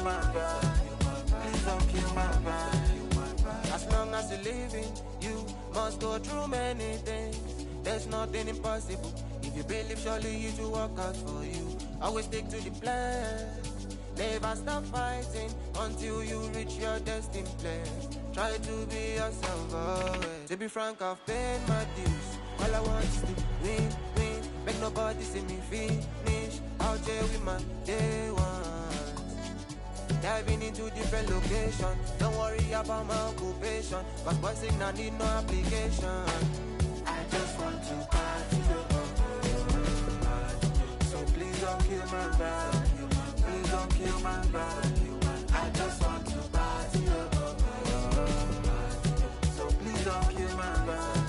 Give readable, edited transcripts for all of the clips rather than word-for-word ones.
kill my vibe. Please don't kill my vibe. As long as you're living, you must go through many things. There's nothing impossible. If you believe, surely it will work out for you. Always stick to the plan. Never stop fighting until you reach your destined place. Try to be yourself always. To be frank, I've paid my dues. All I want is to win. Make nobody see me finish. Out there with my day ones. Diving into different locations. Don't worry about my occupation. Cause boys in I need no application. I just want to party. So please don't kill my vibe. Please don't kill my vibe. I just want to party. So please don't kill my vibe.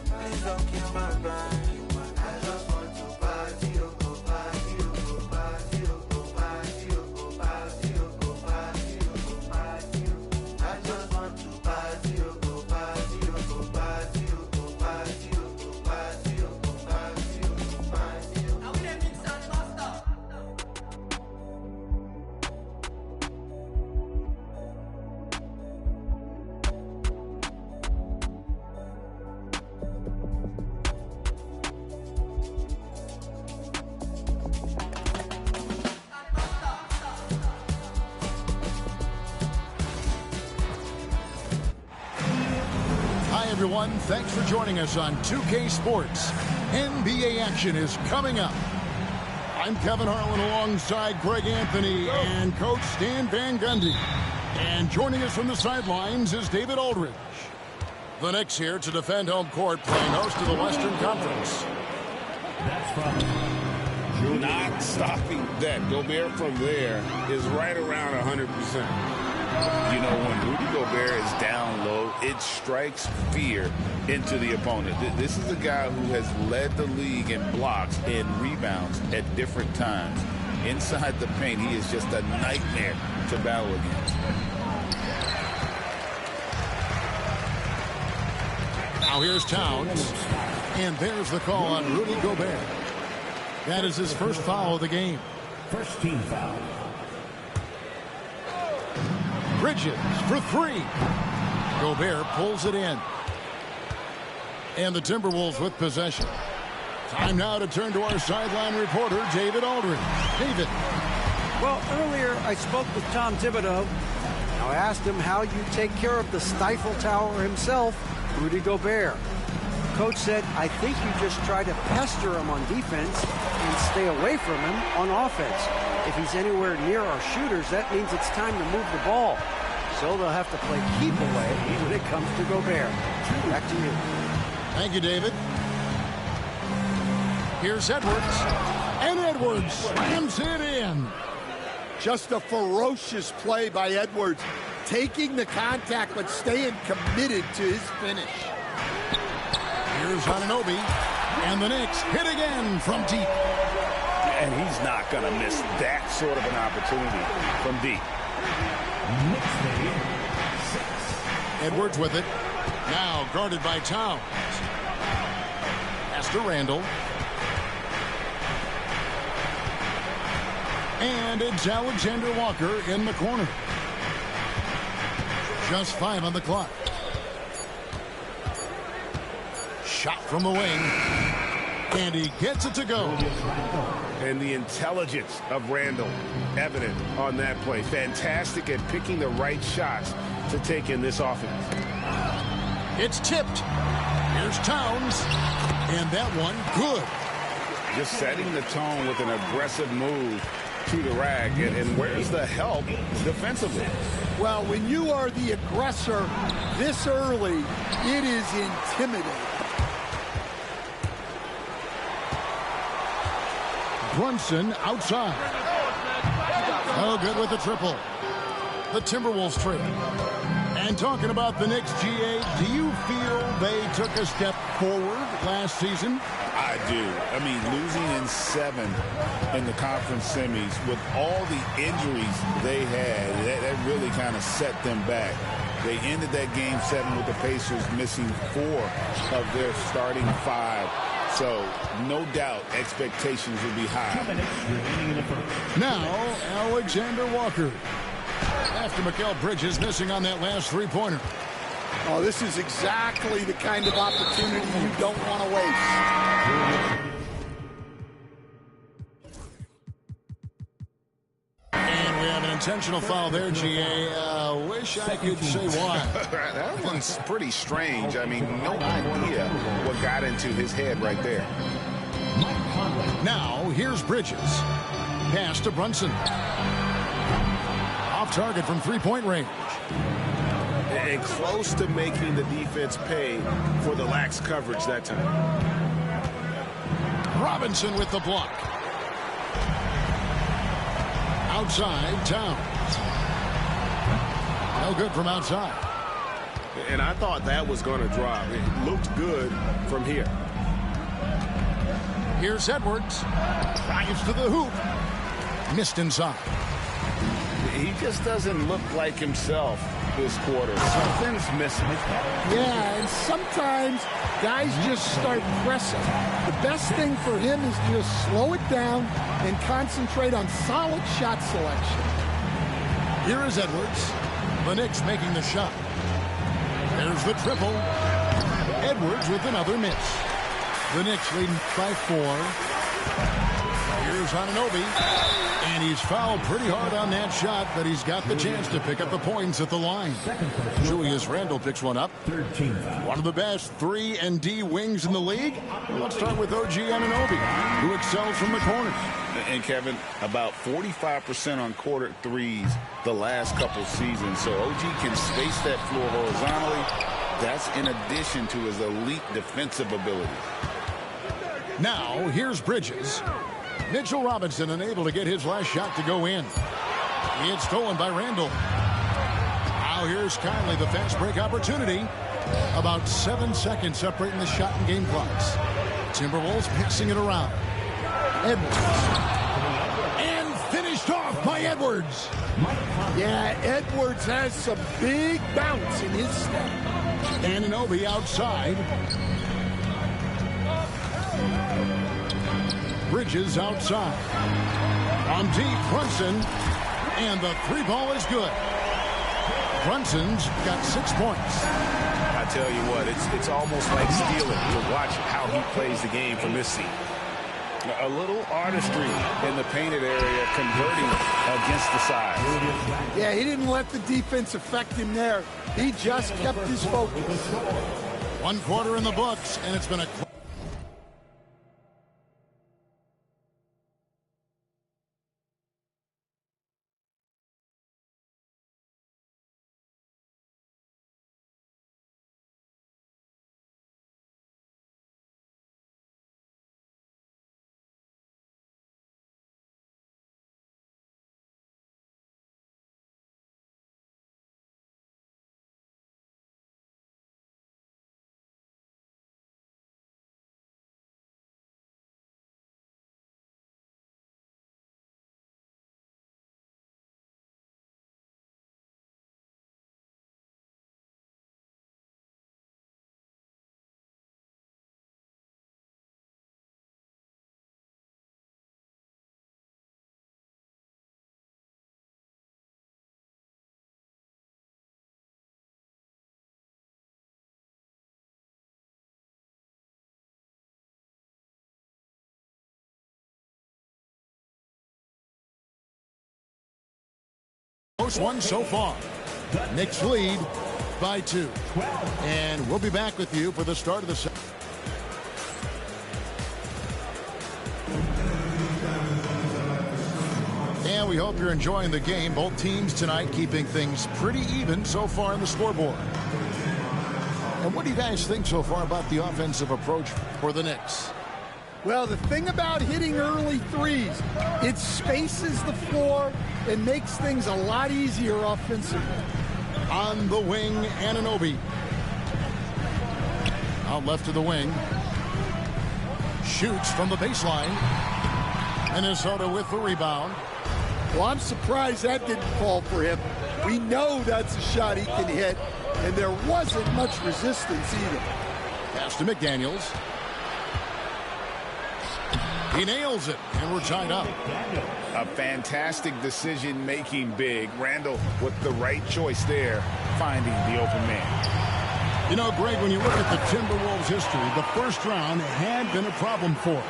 Please don't kill my vibe. I just want to party. Go party. Go party. Go party. Go party. Go party. Go party. I just want to party. Go party. Go party. Go party. Go party. Go party. Go party. Now we didn't mix and master. Hi, everyone. Thanks for joining us on 2K Sports. NBA action is coming up. I'm Kevin Harlan alongside Greg Anthony and Coach Stan Van Gundy. And joining us from the sidelines is David Aldridge. The Knicks here to defend home court, playing host to the Western Conference. That's from Not stopping that. Gobert from there is right around 100%. You know, when Rudy Gobert is down low, it strikes fear into the opponent. This is a guy who has led the league in blocks and rebounds at different times. Inside the paint, he is just a nightmare to battle against. Now here's Towns. And there's the call on Rudy Gobert. That is his first foul of the game. first team foul. Bridges for three. Gobert pulls it in. And the Timberwolves with possession. Time now to turn to our sideline reporter, David Aldridge. David. Well, earlier I spoke with Tom Thibodeau. Now I asked him how you take care of the Stifle Tower himself, Rudy Gobert. Coach said, I think you just try to pester him on defense and stay away from him on offense. If he's anywhere near our shooters, that means it's time to move the ball. So they'll have to play keep away when it comes to Gobert. Back to you. Thank you, David. Here's Edwards. And Edwards slams it in. Just a ferocious play by Edwards. Taking the contact, but staying committed to his finish. Here's Anunoby. And the Knicks hit again from deep. And he's not going to miss that sort of an opportunity from deep. Edwards with it. Now guarded by Towns. Pass to Randall. And it's Alexander Walker in the corner. Just 5 on the clock. Shot from the wing. And he gets it to go. And the intelligence of Randall evident on that play. Fantastic at picking the right shots to take in this offense. It's tipped. Here's Towns. And that one good. Just setting the tone with an aggressive move to the rack. And where's the help defensively? Well, when you are the aggressor this early, it is intimidating. Brunson outside. Oh, good with the triple. The Timberwolves trail. And talking about the Knicks, GA, do you feel they took a step forward last season? I do. I mean, losing in 7 in the conference semis with all the injuries they had, that really kind of set them back. They ended that game 7 with the Pacers missing 4 of their starting 5. So, no doubt, expectations will be high. Now, Alexander Walker. After Mikal Bridges missing on that last three-pointer. Oh, this is exactly the kind of opportunity you don't want to waste. And we have an intentional foul there, GA. Wish I could say why. That one's pretty strange. I mean, no idea what got into his head right there. Now, here's Bridges. Pass to Brunson. Off target from three-point range. And close to making the defense pay for the lax coverage that time. Robinson with the block. Outside, Towns. No good from outside. And I thought that was going to drop. It looked good from here. Here's Edwards. Drives to the hoop. Missed inside. He just doesn't look like himself this quarter. Something's missing. Yeah, and sometimes guys just start pressing. The best thing for him is to just slow it down and concentrate on solid shot selection. Here is Edwards. The Knicks making the shot. There's the triple. Edwards with another miss. The Knicks leading by 4. Here's Anunoby. And he's fouled pretty hard on that shot, but he's got the chance to pick up the points at the line. Julius Randle picks one up. One of the best 3-and-D wings in the league. Let's start with OG Anunoby, who excels from the corners. And Kevin, about 45% on quarter threes the last couple seasons. So OG can space that floor horizontally. That's in addition to his elite defensive ability. Now, here's Bridges. Mitchell Robinson unable to get his last shot to go in. It's stolen by Randle. Now here's Conley, the fast break opportunity. About 7 seconds separating the shot and game clocks. Timberwolves passing it around. Edwards. And finished off by Edwards. Yeah, Edwards has some big bounce in his step. Anunoby outside. Bridges outside. On deep, Brunson. And the three ball is good. Brunson's got 6 points. I tell you what, it's almost like stealing to watch how he plays the game from this seat. A little artistry in the painted area, converting against the size. Yeah, he didn't let the defense affect him there. He just kept his focus. 1 quarter in the books, and it's been a... Most one so far. Knicks lead by 2. And we'll be back with you for the start of the second. And we hope you're enjoying the game. Both teams tonight keeping things pretty even so far on the scoreboard. And what do you guys think so far about the offensive approach for the Knicks? Well, the thing about hitting early threes, it spaces the floor and makes things a lot easier offensively. On the wing, Anunoby. Out left to the wing. Shoots from the baseline. Minnesota with the rebound. Well, I'm surprised that didn't fall for him. We know that's a shot he can hit, and there wasn't much resistance either. Pass to McDaniels. He nails it, and we're tied up. A fantastic decision-making big. Randall with the right choice there, finding the open man. You know, Greg, when you look at the Timberwolves' history, the first round had been a problem for them.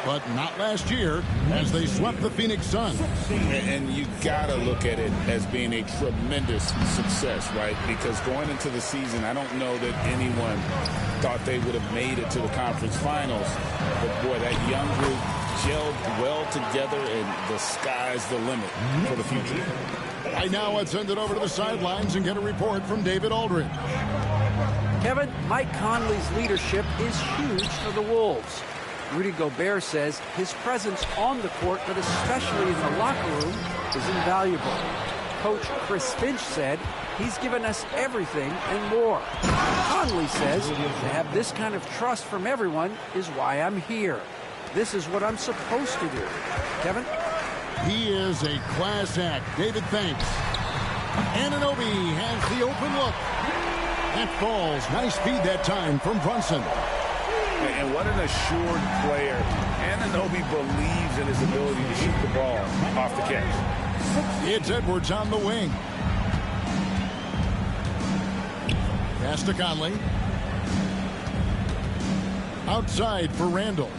But not last year, as they swept the Phoenix Suns. And you got to look at it as being a tremendous success, right? Because going into the season, I don't know that anyone thought they would have made it to the conference finals. But, boy, that young group gelled well together, and the sky's the limit for the future. Right now, let's send it over to the sidelines and get a report from David Aldridge. Kevin, Mike Conley's leadership is huge for the Wolves. Rudy Gobert says his presence on the court, but especially in the locker room, is invaluable. Coach Chris Finch said he's given us everything and more. Conley says to have this kind of trust from everyone is why I'm here. This is what I'm supposed to do. Kevin? He is a class act. David, thanks. Anunoby has the open look. That falls. Nice feed that time from Brunson. And what an assured player. Anunoby believes in his ability to shoot the ball off the catch. It's Edwards on the wing. Pass to Conley. Outside for Randall.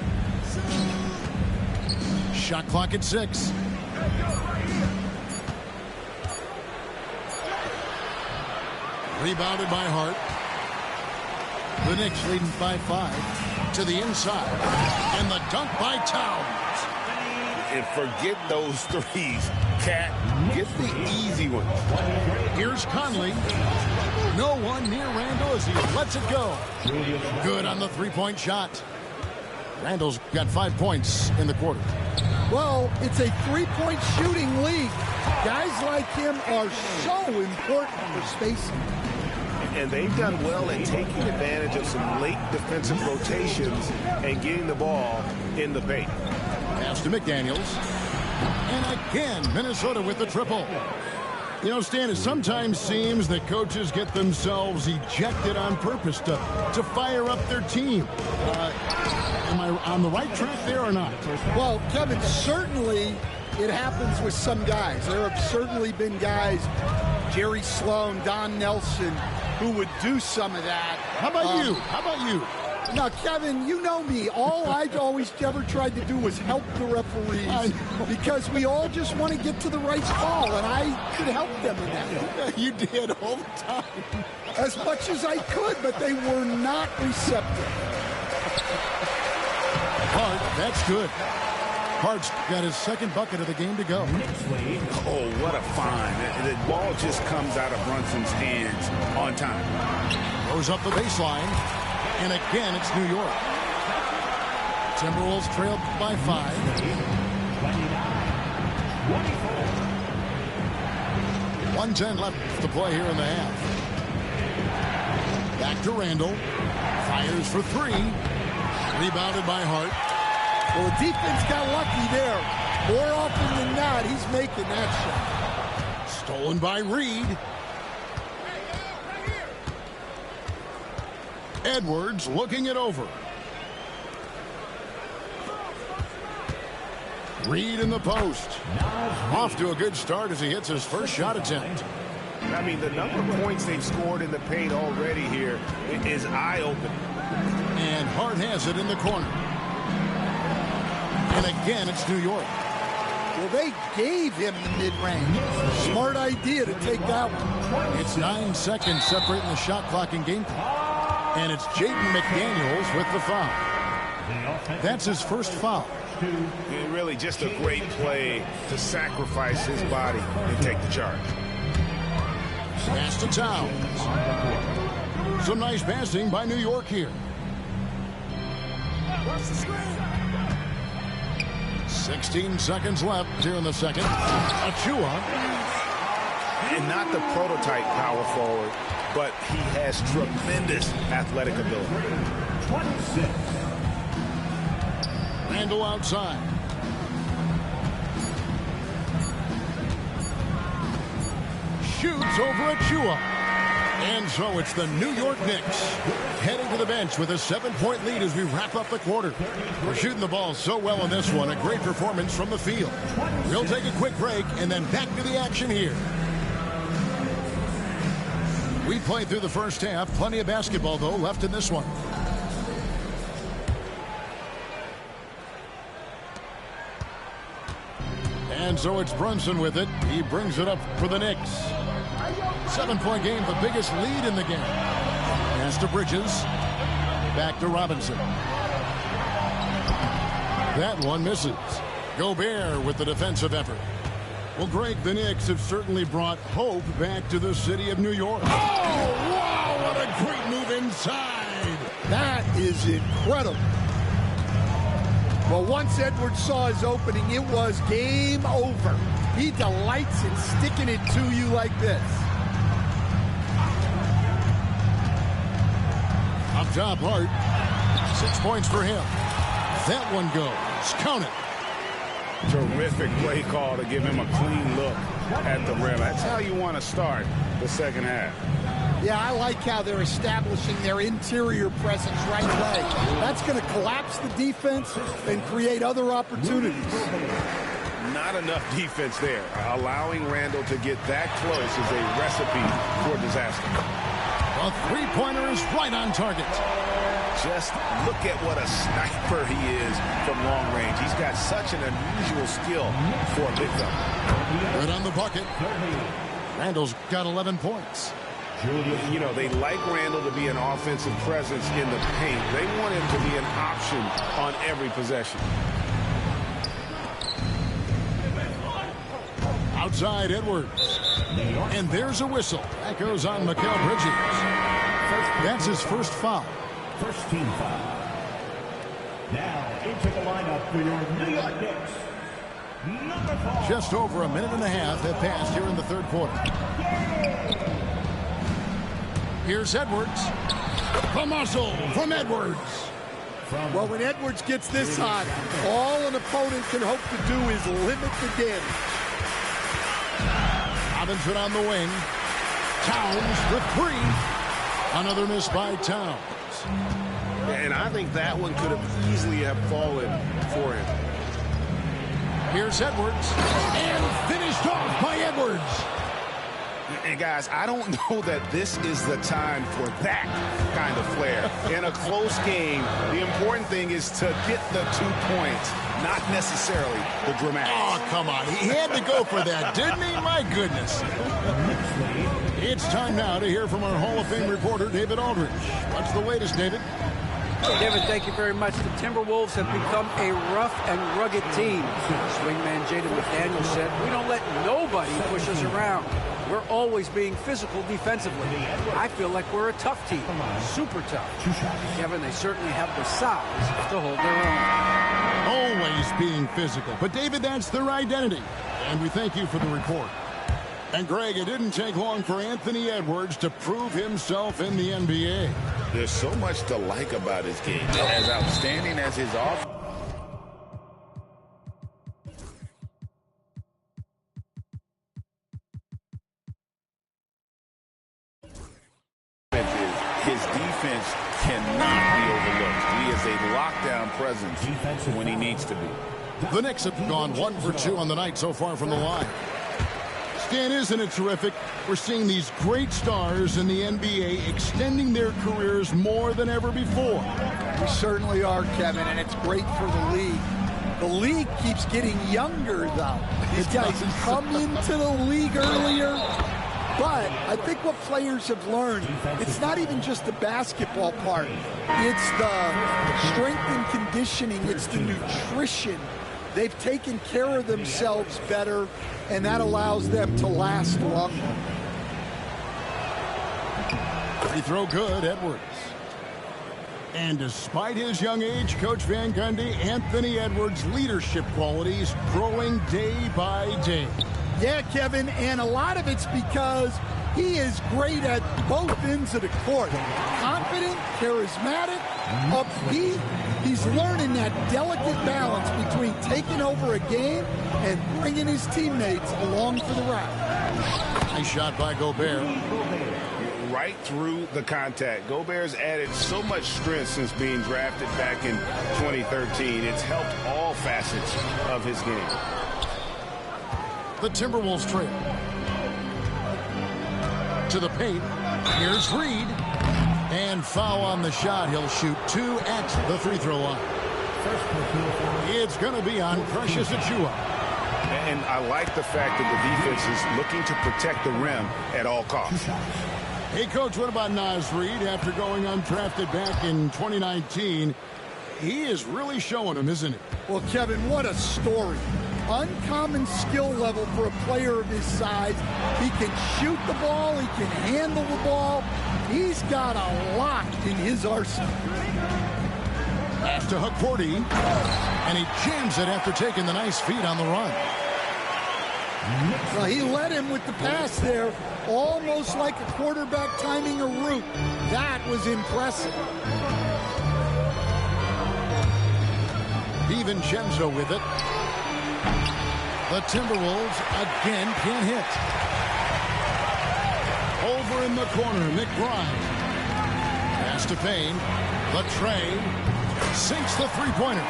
Shot clock at 6. Rebounded by Hart. The Knicks leading by 5 to the inside. And the dunk by Towns. And forget those threes. Cat, get the easy one. Here's Conley. No one near Randall as he lets it go. Good on the three-point shot. Randall's got 5 points in the quarter. Well, it's a three-point shooting league. Guys like him are so important for spacing. And they've done well in taking advantage of some late defensive rotations and getting the ball in the paint. Pass to McDaniels. And again, Minnesota with the triple. You know, Stan, it sometimes seems that coaches get themselves ejected on purpose to fire up their team. Am I on the right track there or not? Well, Kevin, certainly it happens with some guys. There have certainly been guys, Jerry Sloan, Don Nelson, who would do some of that. How about you? How about you? Now, Kevin, you know me. All I've always ever tried to do was help the referees because we all just want to get to the right call, and I could help them in that. You did all the time. As much as I could, but they were not receptive. Hart, that's good. Hart's got his second bucket of the game to go. Oh, what a find. The ball just comes out of Brunson's hands on time. Goes up the baseline. And again, it's New York. Timberwolves trailed by 5. 1:10 left to play here in the half. Back to Randall. Fires for 3. Rebounded by Hart. Well, the defense got lucky there. More often than not, he's making that shot. Stolen by Reed. Edwards looking it over. Reed in the post. Off to a good start as he hits his first shot attempt. I mean, the number of points they've scored in the paint already here is eye-opening. And Hart has it in the corner. And again, it's New York. Well, they gave him the mid-range. Smart idea to take that one. It's 9 seconds separating the shot clock and game clock. And it's Jaden McDaniels with the foul. That's his first foul. And really just a great play to sacrifice his body and take the charge. Pass to Towns. Some nice passing by New York here. 16 seconds left here in the second. Achua. And not the prototype power forward, but he has tremendous athletic ability. 26. Randall outside. Shoots over Achua. And so it's the New York Knicks heading to the bench with a 7-point lead as we wrap up the quarter. We're shooting the ball so well in this one. A great performance from the field. We'll take a quick break and then back to the action here. We played through the first half. Plenty of basketball, though, left in this one. And so it's Brunson with it. He brings it up for the Knicks. 7-point game, the biggest lead in the game. Pass to Bridges. Back to Robinson. That one misses. Gobert with the defensive effort. Well, Greg, the Knicks have certainly brought hope back to the city of New York. Oh, wow, what a great move inside. That is incredible. Well, once Edwards saw his opening, it was game over. He delights in sticking it to you like this. Up top, Hart. 6 points for him. That one goes. Count it. Terrific play call to give him a clean look at the rim. That's how you want to start the second half. Yeah, I like how they're establishing their interior presence right away. That's going to collapse the defense and create other opportunities. Not enough defense there. Allowing Randall to get that close is a recipe for disaster. A three-pointer is right on target. Just look at what a sniper he is from long range. He's got such an unusual skill for a big fella. Good on the bucket. Randall's got 11 points. You know, they like Randall to be an offensive presence in the paint. They want him to be an option on every possession. Outside Edwards. And there's a whistle. That goes on Mikal Bridges. That's his first foul. First team foul. Now into the lineup for your New York Knicks. Number 4. Just over a minute and a half have passed here in the third quarter. Here's Edwards. The muscle from Edwards. Well, when Edwards gets this hot, all an opponent can hope to do is limit the damage. Robinson on the wing. Towns for 3. Another miss by Towns. And I think that one could have easily have fallen for him. Here's Edwards. And finished off by Edwards. And guys, I don't know that this is the time for that kind of flair. In a close game, the important thing is to get the 2 points, not necessarily the dramatics. Oh, come on. He had to go for that, didn't he? My goodness. It's time now to hear from our Hall of Fame reporter, David Aldridge. What's the latest, David? David, thank you very much. The Timberwolves have become a rough and rugged team. Swingman Jaden McDaniels said, "We don't let nobody push us around. We're always being physical defensively. I feel like we're a tough team, super tough." Kevin, they certainly have the size to hold their own. Always being physical. But, David, that's their identity. And we thank you for the report. And, Greg, it didn't take long for Anthony Edwards to prove himself in the NBA. There's so much to like about his game. As outstanding as his offense is, his defense cannot be overlooked. He is a lockdown presence when he needs to be. The Knicks have gone 1 for 2 on the night so far from the line. Stan, isn't it terrific? We're seeing these great stars in the NBA extending their careers more than ever before. We certainly are, Kevin, and it's great for the league. The league keeps getting younger, though. These guys come into the league earlier. But I think what players have learned, it's not even just the basketball part. It's the strength and conditioning. It's the nutrition. They've taken care of themselves better, and that allows them to last longer. Free throw good, Edwards. And despite his young age, Coach Van Gundy, Anthony Edwards' leadership qualities growing day by day. Yeah, Kevin, and a lot of it's because he is great at both ends of the court. Confident, charismatic, upbeat. He's learning that delicate balance between taking over a game and bringing his teammates along for the ride. Nice shot by Gobert. right through the contact. Gobert's added so much strength since being drafted back in 2013. It's helped all facets of his game. The Timberwolves trail. To the paint. Here's Reed. And foul on the shot. He'll shoot 2 at the free throw line. It's going to be on Precious Achiuwa. And I like the fact that the defense is looking to protect the rim at all costs. Hey, Coach, what about Naz Reid after going undrafted back in 2019? He is really showing him, isn't he? Well, Kevin, what a story. Uncommon skill level for a player of his size. He can shoot the ball. He can handle the ball. He's got a lot in his arsenal. Pass to Hukporti, and he jams it after taking the nice feed on the run. Well, he led him with the pass there, almost like a quarterback timing a route. That was impressive. DiVincenzo with it. The Timberwolves again can't hit. Over in the corner, McBride. Pass to Payne. Latrey sinks the three-pointer.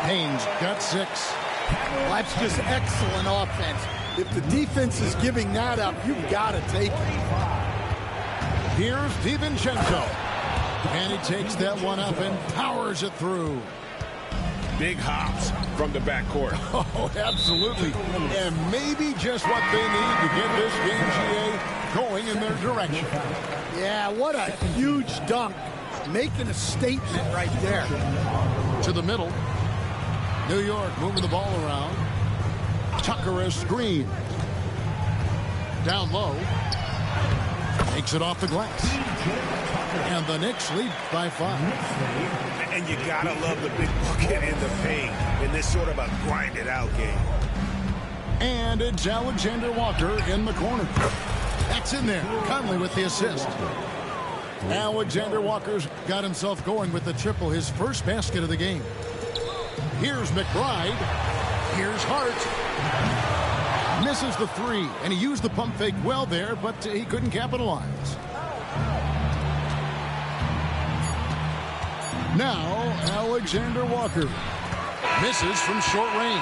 Payne's got 6. Well, that's just excellent offense. If the defense is giving that up, you've got to take it. Here's DiVincenzo. And he takes that one up and powers it through. Big hops from the backcourt. Oh, absolutely. And maybe just what they need to get this game, GA, going in their direction. Yeah, what a huge dunk. Making a statement right there. To the middle. New York moving the ball around. Tucker a screen. Down low. Takes it off the glass. And the Knicks lead by 5. And you gotta love the big bucket in the paint in this sort of a grinded-out game. And it's Alexander Walker in the corner. That's in there. Conley with the assist. Alexander Walker's got himself going with the triple, his first basket of the game. Here's McBride. Here's Hart. Misses the 3, and he used the pump fake well there, but he couldn't capitalize. Now, Alexander Walker misses from short range.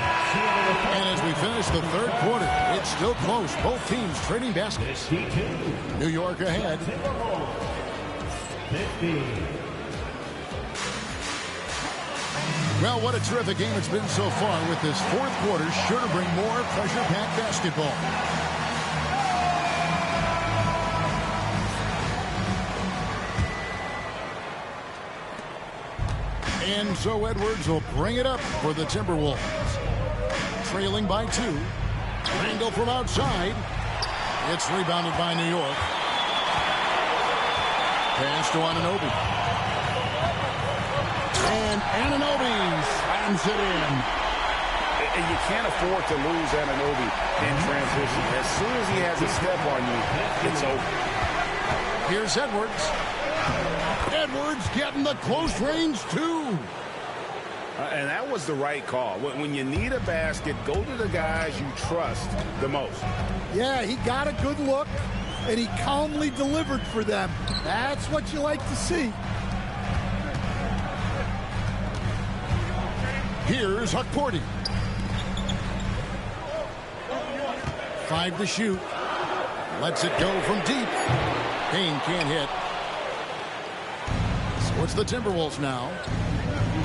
And as we finish the third quarter, it's still close. Both teams trading baskets. New York ahead. Well, what a terrific game it's been so far, with this fourth quarter sure to bring more pressure-packed basketball. And so Edwards will bring it up for the Timberwolves. Trailing by 2. Randall from outside. It's rebounded by New York. Pass to Anunoby. And Anunoby slams it in. And you can't afford to lose Anunoby in transition. As soon as he has a step on you, it's over. Here's Edwards. Edwards getting the close range, too. And that was the right call. When you need a basket, go to the guys you trust the most. Yeah, he got a good look, and he calmly delivered for them. That's what you like to see. Here's Hukporti. 5 to shoot. Lets it go from deep. Payne can't hit. So it's the Timberwolves now.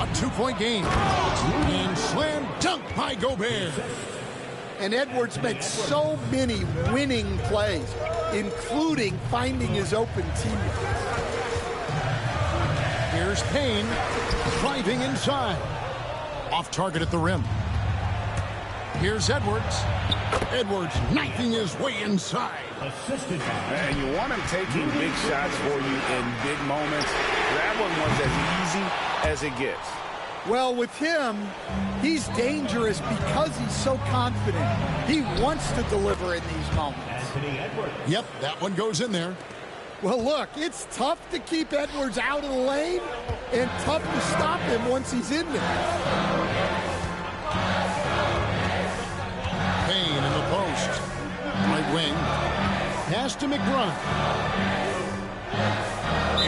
A 2-point game. And slam dunk by Gobert. And Edwards makes so many winning plays, including finding his open teammate. Here's Payne driving inside. Off target at the rim. Here's Edwards. Edwards knifing his way inside. And you want him taking big shots for you in big moments. That one was as easy as it gets. Well, with him, he's dangerous because he's so confident. He wants to deliver in these moments. Yep, that one goes in there. Well, look, it's tough to keep Edwards out of the lane and tough to stop him once he's in there. Payne in the post. Right wing. pass to McBride.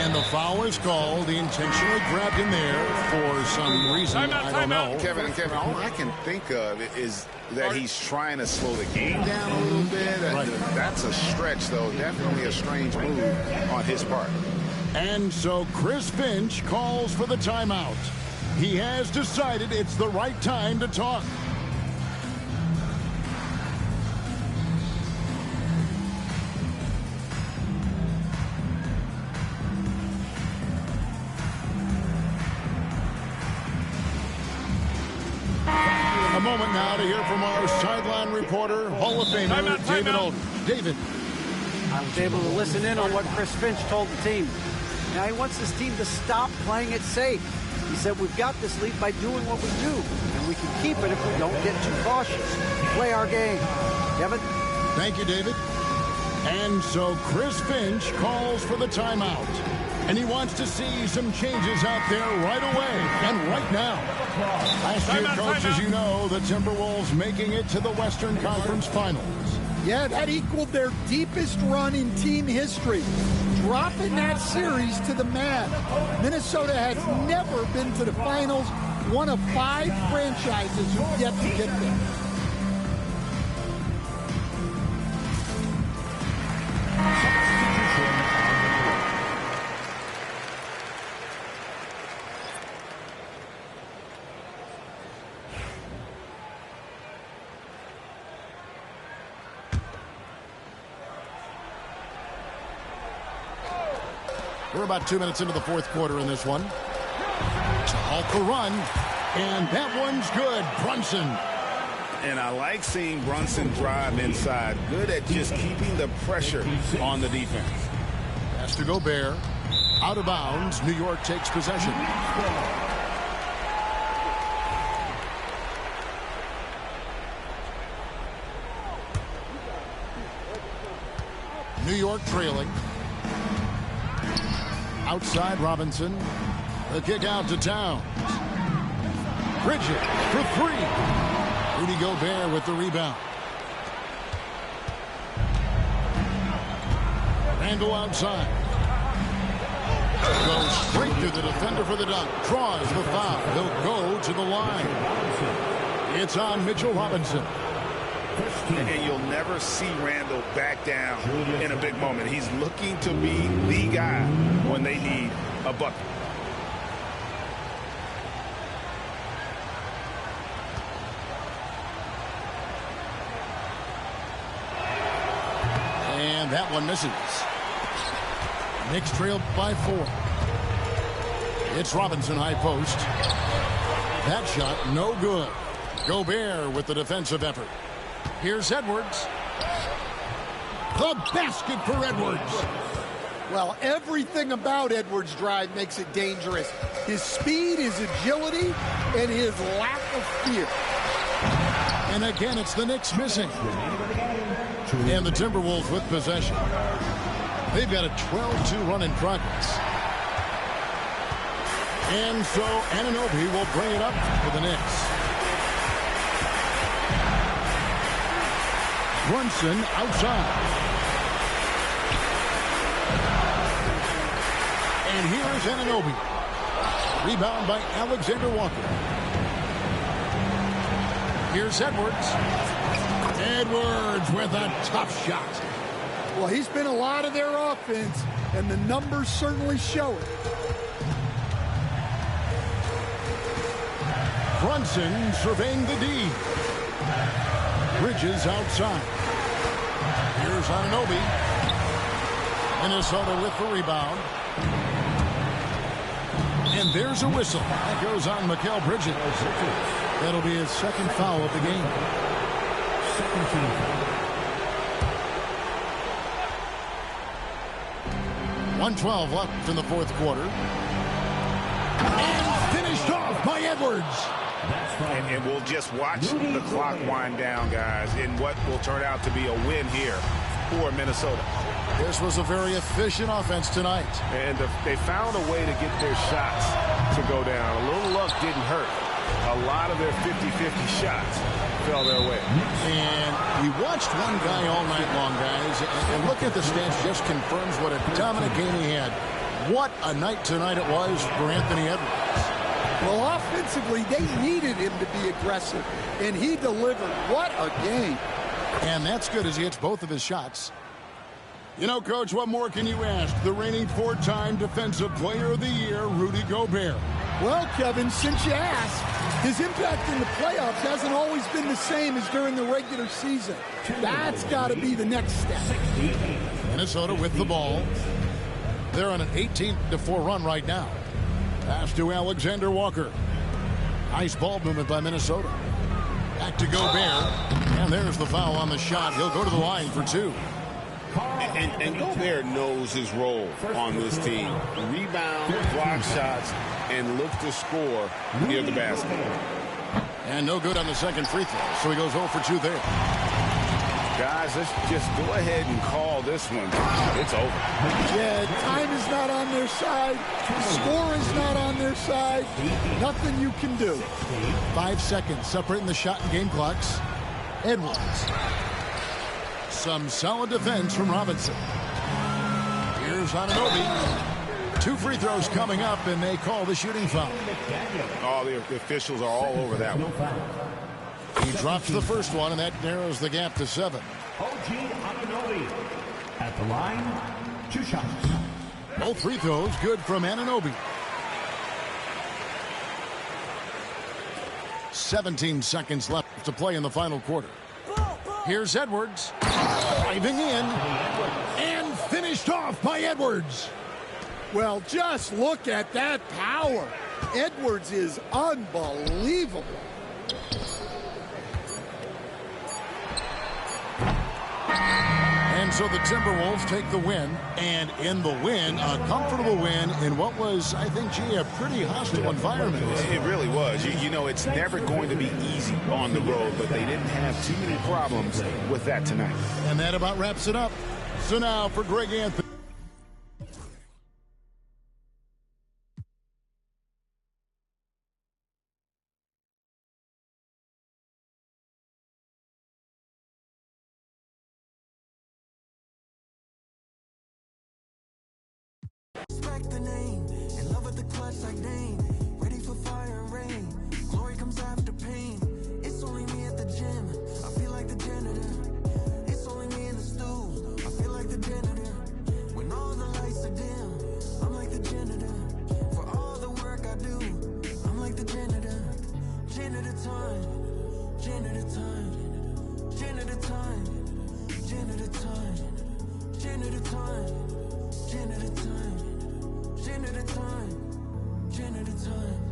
And the foul is called. He intentionally grabbed him there for some reason. I don't know. Kevin, all I can think of is that he's trying to slow the game down a little bit. Right. That's a stretch, though. Definitely a strange move on his part. And so Chris Finch calls for the timeout. He has decided it's the right time to talk. A moment now to hear from our sideline reporter, Hall of Famer David Olden. David. I was able to listen in on what Chris Finch told the team. Now he wants his team to stop playing it safe. He said we've got this lead by doing what we do, and we can keep it if we don't get too cautious. Play our game. Kevin? Thank you, David. And so Chris Finch calls for the timeout. And he wants to see some changes out there right away and right now. Last year, Coach, as you know, the Timberwolves making it to the Western Conference Finals. Yeah, that equaled their deepest run in team history, dropping that series to the Mavs. Minnesota has never been to the finals, one of 5 franchises who've yet to get there. We're about 2 minutes into the fourth quarter in this one. To halt the run, and that one's good. Brunson. And I like seeing Brunson drive inside. Good at just keeping the pressure on the defense. Pass to Gobert. Out of bounds. New York takes possession. New York trailing. Outside Robinson. The kick out to Towns. Bridges for 3. Rudy Gobert with the rebound. Randle outside. Goes straight to the defender for the dunk. Draws the foul. He'll go to the line. It's on Mitchell Robinson. And you'll never see Randle back down in a big moment. He's looking to be the guy when they need a bucket. And that one misses. Knicks trailed by 4. It's Robinson high post. That shot no good. Gobert with the defensive effort. Here's Edwards. The basket for Edwards. Well, everything about Edwards' drive makes it dangerous. His speed, his agility, and his lack of fear. And again, it's the Knicks missing. And the Timberwolves with possession. They've got a 12-2 run in progress. And so Anunoby will bring it up for the Knicks. Brunson outside. And here is Anunoby. Rebound by Alexander Walker. Here's Edwards. Edwards with a tough shot. Well, he's been a lot of their offense, and the numbers certainly show it. Brunson surveying the D. Bridges outside. Here's Anunoby. Minnesota with the rebound. And there's a whistle. That goes on Mikal Bridges. That'll be his second foul of the game. Second team. 1:12 left in the fourth quarter. And finished off by Edwards. And we'll just watch the clock wind down, guys, in what will turn out to be a win here for Minnesota. This was a very efficient offense tonight. And they found a way to get their shots to go down. A little luck didn't hurt. A lot of their 50-50 shots fell their way. And we watched one guy all night long, guys, and look at the stats just confirms what a dominant game he had. What a night tonight it was for Anthony Edwards. Well, offensively, they needed him to be aggressive, and he delivered. What a game. And that's good as he hits both of his shots. You know, Coach, what more can you ask? The reigning four-time Defensive Player of the Year, Rudy Gobert. Well, Kevin, since you asked, his impact in the playoffs hasn't always been the same as during the regular season. That's got to be the next step. Minnesota with the ball. They're on an 18-4 run right now. Pass to Alexander Walker. Nice ball movement by Minnesota. Back to Gobert. And there's the foul on the shot. He'll go to the line for two. And Gobert knows his role on this team. Rebound, block shots, and look to score near the basket. And no good on the second free throw, so he goes 0 for 2 there. Guys, let's just go ahead and call this one. It's over. Yeah, time is not on their side. Score is not on their side. Nothing you can do. 5 seconds separating the shot and game clocks. Edwards. Some solid defense from Robinson. Here's Anunoby. 2 free throws coming up, and they call the shooting foul. Oh, the officials are all over that one. He drops the first one, and that narrows the gap to 7. OG Anunoby at the line, 2 shots. Both free throws good from Anunoby. 17 seconds left to play in the final quarter. Here's Edwards, driving in, and finished off by Edwards. Well, just look at that power. Edwards is unbelievable. And so the Timberwolves take the win, and in the win, a comfortable win in what was, I think, a pretty hostile environment. It really was. You know, it's never going to be easy on the road, but they didn't have too many problems with that tonight. And that about wraps it up. So now for Greg Anthony. Respect the name, in love with the clutch like Dame. Ready for fire and rain, glory comes after pain. It's only me at the gym, I feel like the janitor. It's only me in the stool, I feel like the janitor. When all the lights are dim, I'm like the janitor. For all the work I do, I'm like the janitor. Janitor time, janitor time, janitor time, janitor time, janitor time, janitor time. Janitor time, janitor time.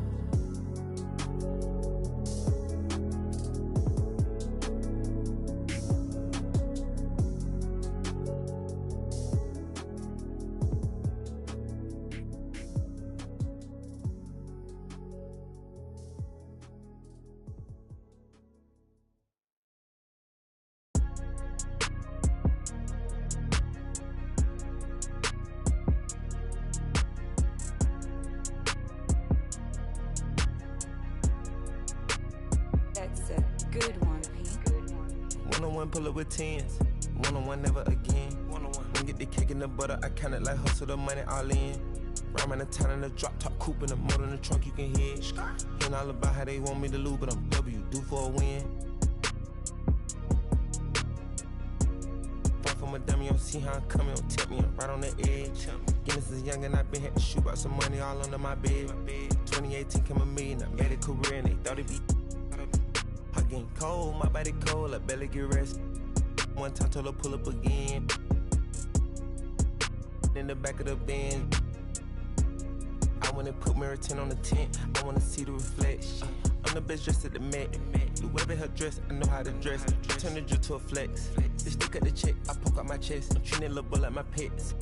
Pull up with 10s. One-on-one, never again. One-on-one. When get the cake in the butter, I count it like hustle the money all in. Rhyme the town in the drop top coupe in the motor in the trunk, you can hear it. Hearing all about how they want me to lose, but I'm W, due for a win. Far from a dummy, don't see how I'm coming, don't tempt me, I'm right on the edge. Guinness is young and I been had to shoot out some money all under my bed. 2018 came a million, I made a career and they thought it'd be. I getting cold, my body cold, I barely get rest. One time told her pull up again. In the back of the Benz. I wanna put mirror 10 on the tent. I wanna see the reflection. I'm the best dressed at the Met. Whoever her dress, I know how to dress. Turn the drill to a flex. They stick at the check, I poke out my chest. I'm treating little boy like my pets.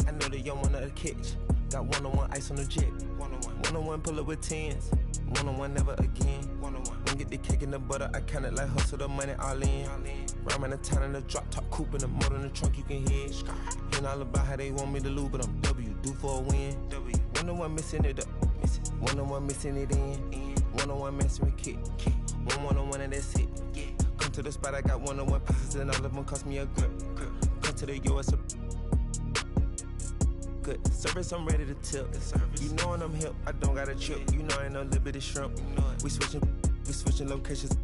I know they young one of the catch. Got one-on-one ice on the jet. One-on-one pull up with 10s. One-on-one never again. When get the cake in the butter, I count it like hustle the money all in. Rhyme in the town in the drop top coupe in the motor in the trunk, you can hear it. Hearing all about how they want me to lose, but I'm W, due for a win. One-on-one missing it up. One-on-one missing it in. One-on-one messing with kick. one-on-one and that's it. Come to the spot, I got one-on-one pieces and all of them cost me a grip. Come to the US, good service, I'm ready to tip. You know when I'm hip, I don't got a chip. You know I ain't no liberty shrimp. We switching locations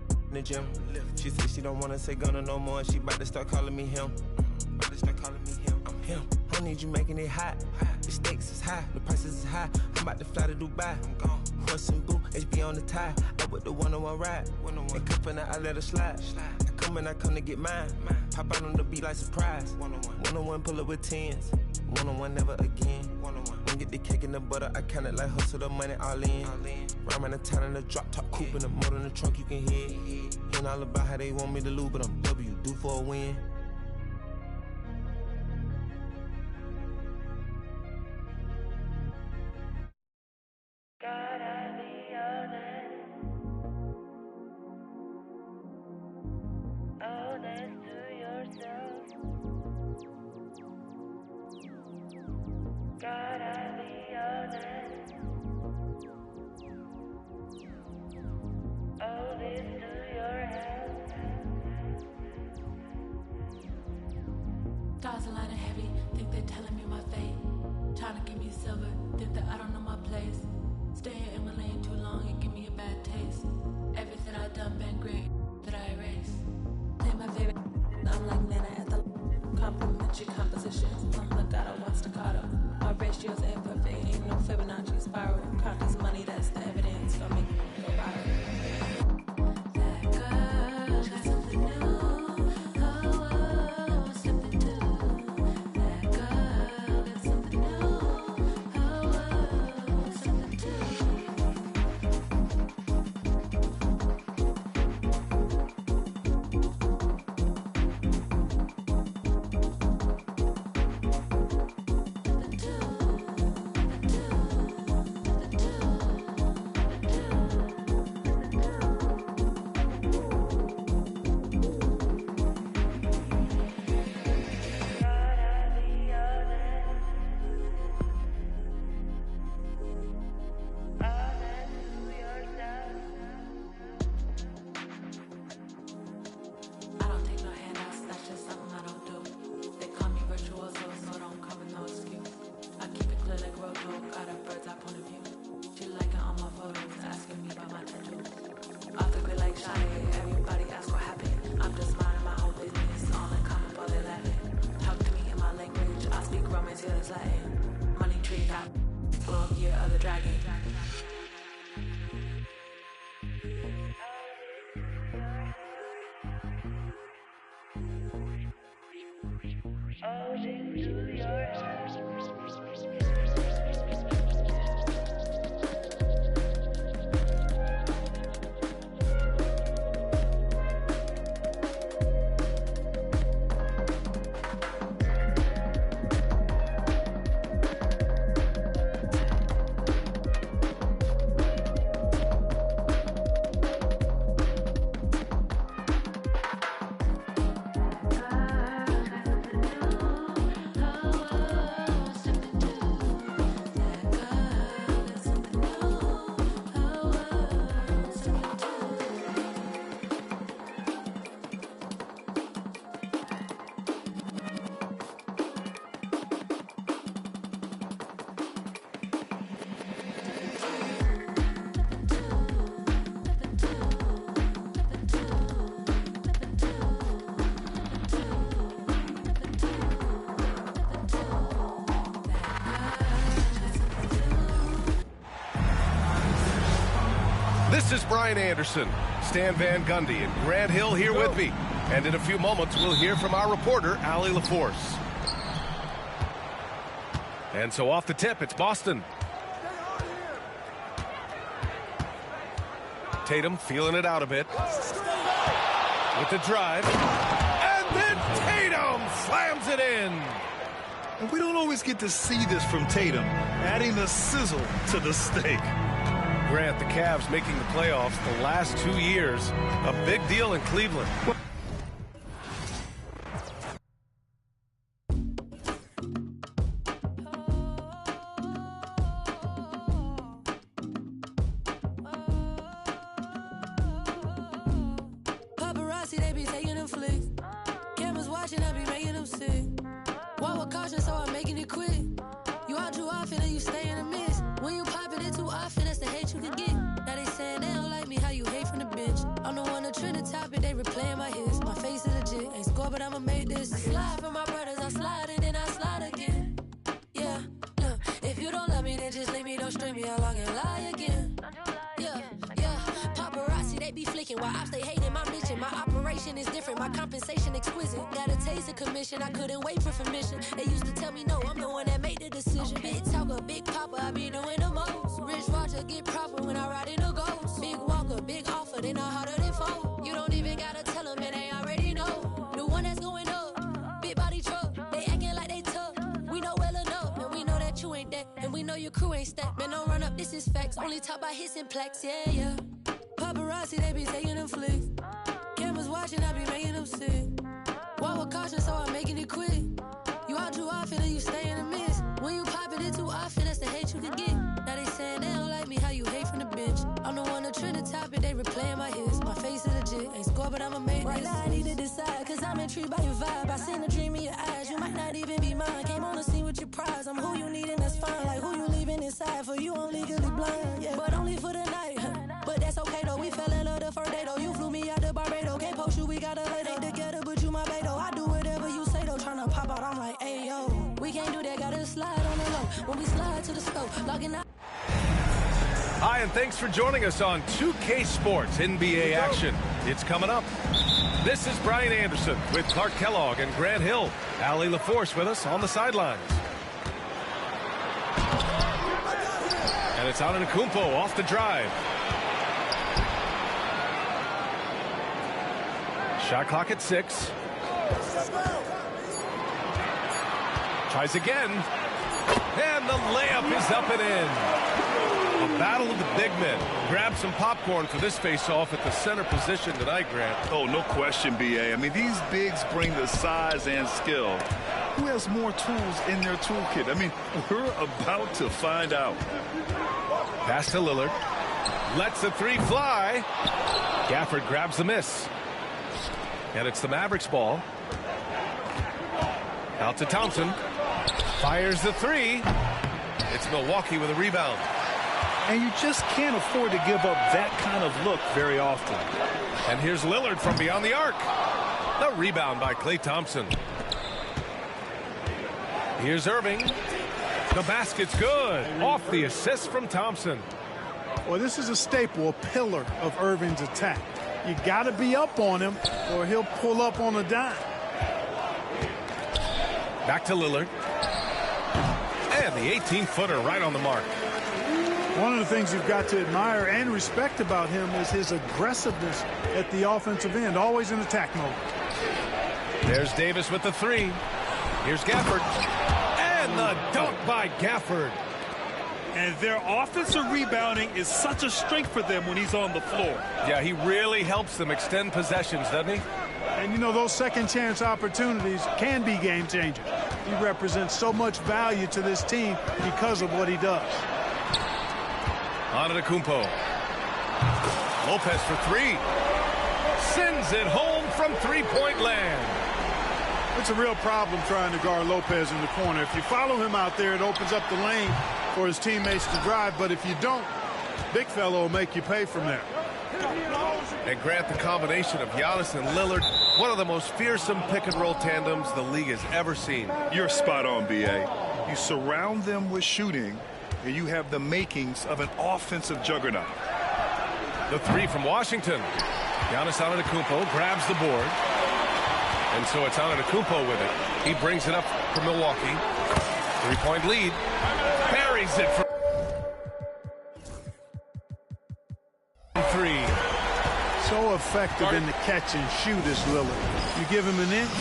in the gym. She said she don't wanna say Gunna no more. She about to start calling me him. I'm him. I don't need you making it hot. The stakes is high, the prices is high. I'm about to fly to Dubai. I'm gone. Horse and boo, HB on the tie. I with the one-on-one ride. And cuffin' I let her slide. I come to get mine. Pop out on the beat like surprise. One-on-one pull up with tens. One-on-one never again. When get the cake in the butter, I count it like hustle the money all in. Rhyme in the town in the drop top coupe in the motor in the trunk you can hear. Hearing all about how they want me to lose, but I'm W, due for a win. Stars aligning heavy, think they're telling me my fate. Trying to give me silver, think that I don't know my place. Staying in my lane too long and give me a bad taste. Everything I done been great, that I erase. Play my favorite, I'm like Nana at the complimentary compositions. I'm legato, one staccato. My ratios ain't perfect, ain't no Fibonacci spiral. Count this money, that's the evidence for me. Go viral. That girl got something new. Money tree top, blow up year of the dragon. This is Brian Anderson, Stan Van Gundy, and Grant Hill here with me. And in a few moments, we'll hear from our reporter, Allie LaForce. And so off the tip, it's Boston. Tatum feeling it out a bit. With the drive. And then Tatum slams it in. And we don't always get to see this from Tatum, adding the sizzle to the steak. Grant, the Cavs making the playoffs the last 2 years. A big deal in Cleveland. flicks. Cameras watching, I be making them sick. Walk with caution, so I'm making it quick. You out too often and you stay in the mist. When you popping it too often, that's the hate you can get. Now they saying they don't like me, how you hate from the bench. I'm the one that trend the topic, they replaying my hits. My face is legit, ain't score, but I'ma make this. I slide for my brothers, I slide and then I slide again. Yeah, look, if you don't love me, then just leave me, don't string me along and lie again. Yeah, yeah, paparazzi, they be flicking while I stay hating my mission. My operation is different, my compensation exquisite. Got a taste of commission, I couldn't wait for permission. They used to tell me no, I'm the one that made the decision. Big talker, big papa, I be doing the most. Rich Roger, get proper when I ride in the ghost. Big walker, big offer, they know harder than foe. You don't even gotta tell them, and they already know. The one that's going up, big body truck. They acting like they tough, we know well enough. And we know that you ain't that, and we know your crew ain't stacked. Man, don't run up, this is facts. Only talk about hits and plaques, yeah, yeah. Paparazzi, they be taking them flicks. Cameras watching, I be making them sick. Walk with caution, so I'm making it quick. You out too often and you stay in the mist. When you popping it too often, that's the hate you can get. Now they saying they don't like me, how you hate from the bench. I'm the one that trend the topic, they replaying my hits. My face is legit, ain't score, but I'ma make this. Right now I need to decide, cause I'm intrigued by your vibe. I seen a dream in your eyes, you might not even be mine. Came on the scene with your prize, I'm who you need and that's fine. Like who you leaving inside, for you I'm legally blind. Yeah, but only for the night, but that's okay though. We fell in love the first day though. You flew me out to Barbados, can't post you, we gotta lay though. Together, but you my bae though. I do whatever you say though. Tryna pop out, I'm like, hey yo, we can't do that, gotta slide on the low. When we slide to the scope, logging out. Hi, and thanks for joining us on 2K Sports NBA action. It's coming up. This is Brian Anderson with Clark Kellogg and Grant Hill. Allie LaForce with us on the sidelines. And it's Antetokounmpo off the drive. Shot clock at 6. Tries again. And the layup is up and in. A battle of the big men. Grab some popcorn for this face-off at the center position tonight, Grant. Oh, no question, B.A. I mean, these bigs bring the size and skill. Who has more tools in their toolkit? I mean, we're about to find out. Pass to Lillard. Lets the three fly. Gafford grabs the miss. And it's the Mavericks ball. Out to Thompson. Fires the three. It's Milwaukee with a rebound. And you just can't afford to give up that kind of look very often. And here's Lillard from beyond the arc. The rebound by Klay Thompson. Here's Irving. The basket's good. Off the assist from Thompson. Well, this is a staple, a pillar of Irving's attack. You got to be up on him or he'll pull up on a dime. Back to Lillard. And the 18-footer right on the mark. One of the things you've got to admire and respect about him is his aggressiveness at the offensive end, always in attack mode. There's Davis with the three. Here's Gafford. And the dunk by Gafford. And their offensive rebounding is such a strength for them when he's on the floor. Yeah, he really helps them extend possessions, doesn't he? And, you know, those second chance opportunities can be game changers. He represents so much value to this team because of what he does. Antetokounmpo. Lopez for three. Sends it home from three-point land. It's a real problem trying to guard Lopez in the corner. If you follow him out there, it opens up the lane for his teammates to drive. But if you don't, big fella will make you pay from there. And Grant, the combination of Giannis and Lillard, one of the most fearsome pick-and-roll tandems the league has ever seen. You're spot on, B.A. You surround them with shooting, and you have the makings of an offensive juggernaut. The three from Washington. Giannis Antetokounmpo grabs the board. And so it's Antetokounmpo with it. He brings it up for Milwaukee. Three-point lead. Buries it for three. So effective in the catch and shoot is Lillard. You give him an inch,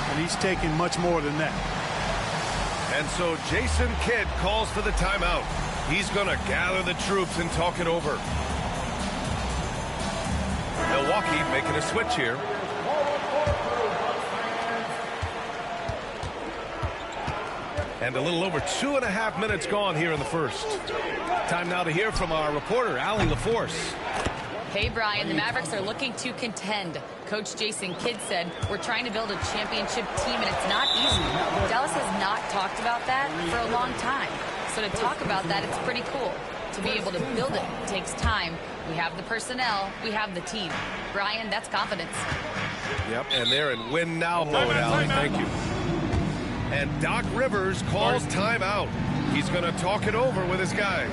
and he's taking much more than that. And so Jason Kidd calls for the timeout. He's going to gather the troops and talk it over. Milwaukee making a switch here. And a little over 2.5 minutes gone here in the first. Time now to hear from our reporter, Allie LaForce. Hey, Brian, the Mavericks are looking to contend. Coach Jason Kidd said, we're trying to build a championship team, and it's not easy. Dallas has not talked about that for a long time. So to talk about that, it's pretty cool. To be able to build it takes time. We have the personnel. We have the team. Brian, that's confidence. Yep, and they're in win now mode, Allie. Thank you. And Doc Rivers calls timeout. He's going to talk it over with his guys.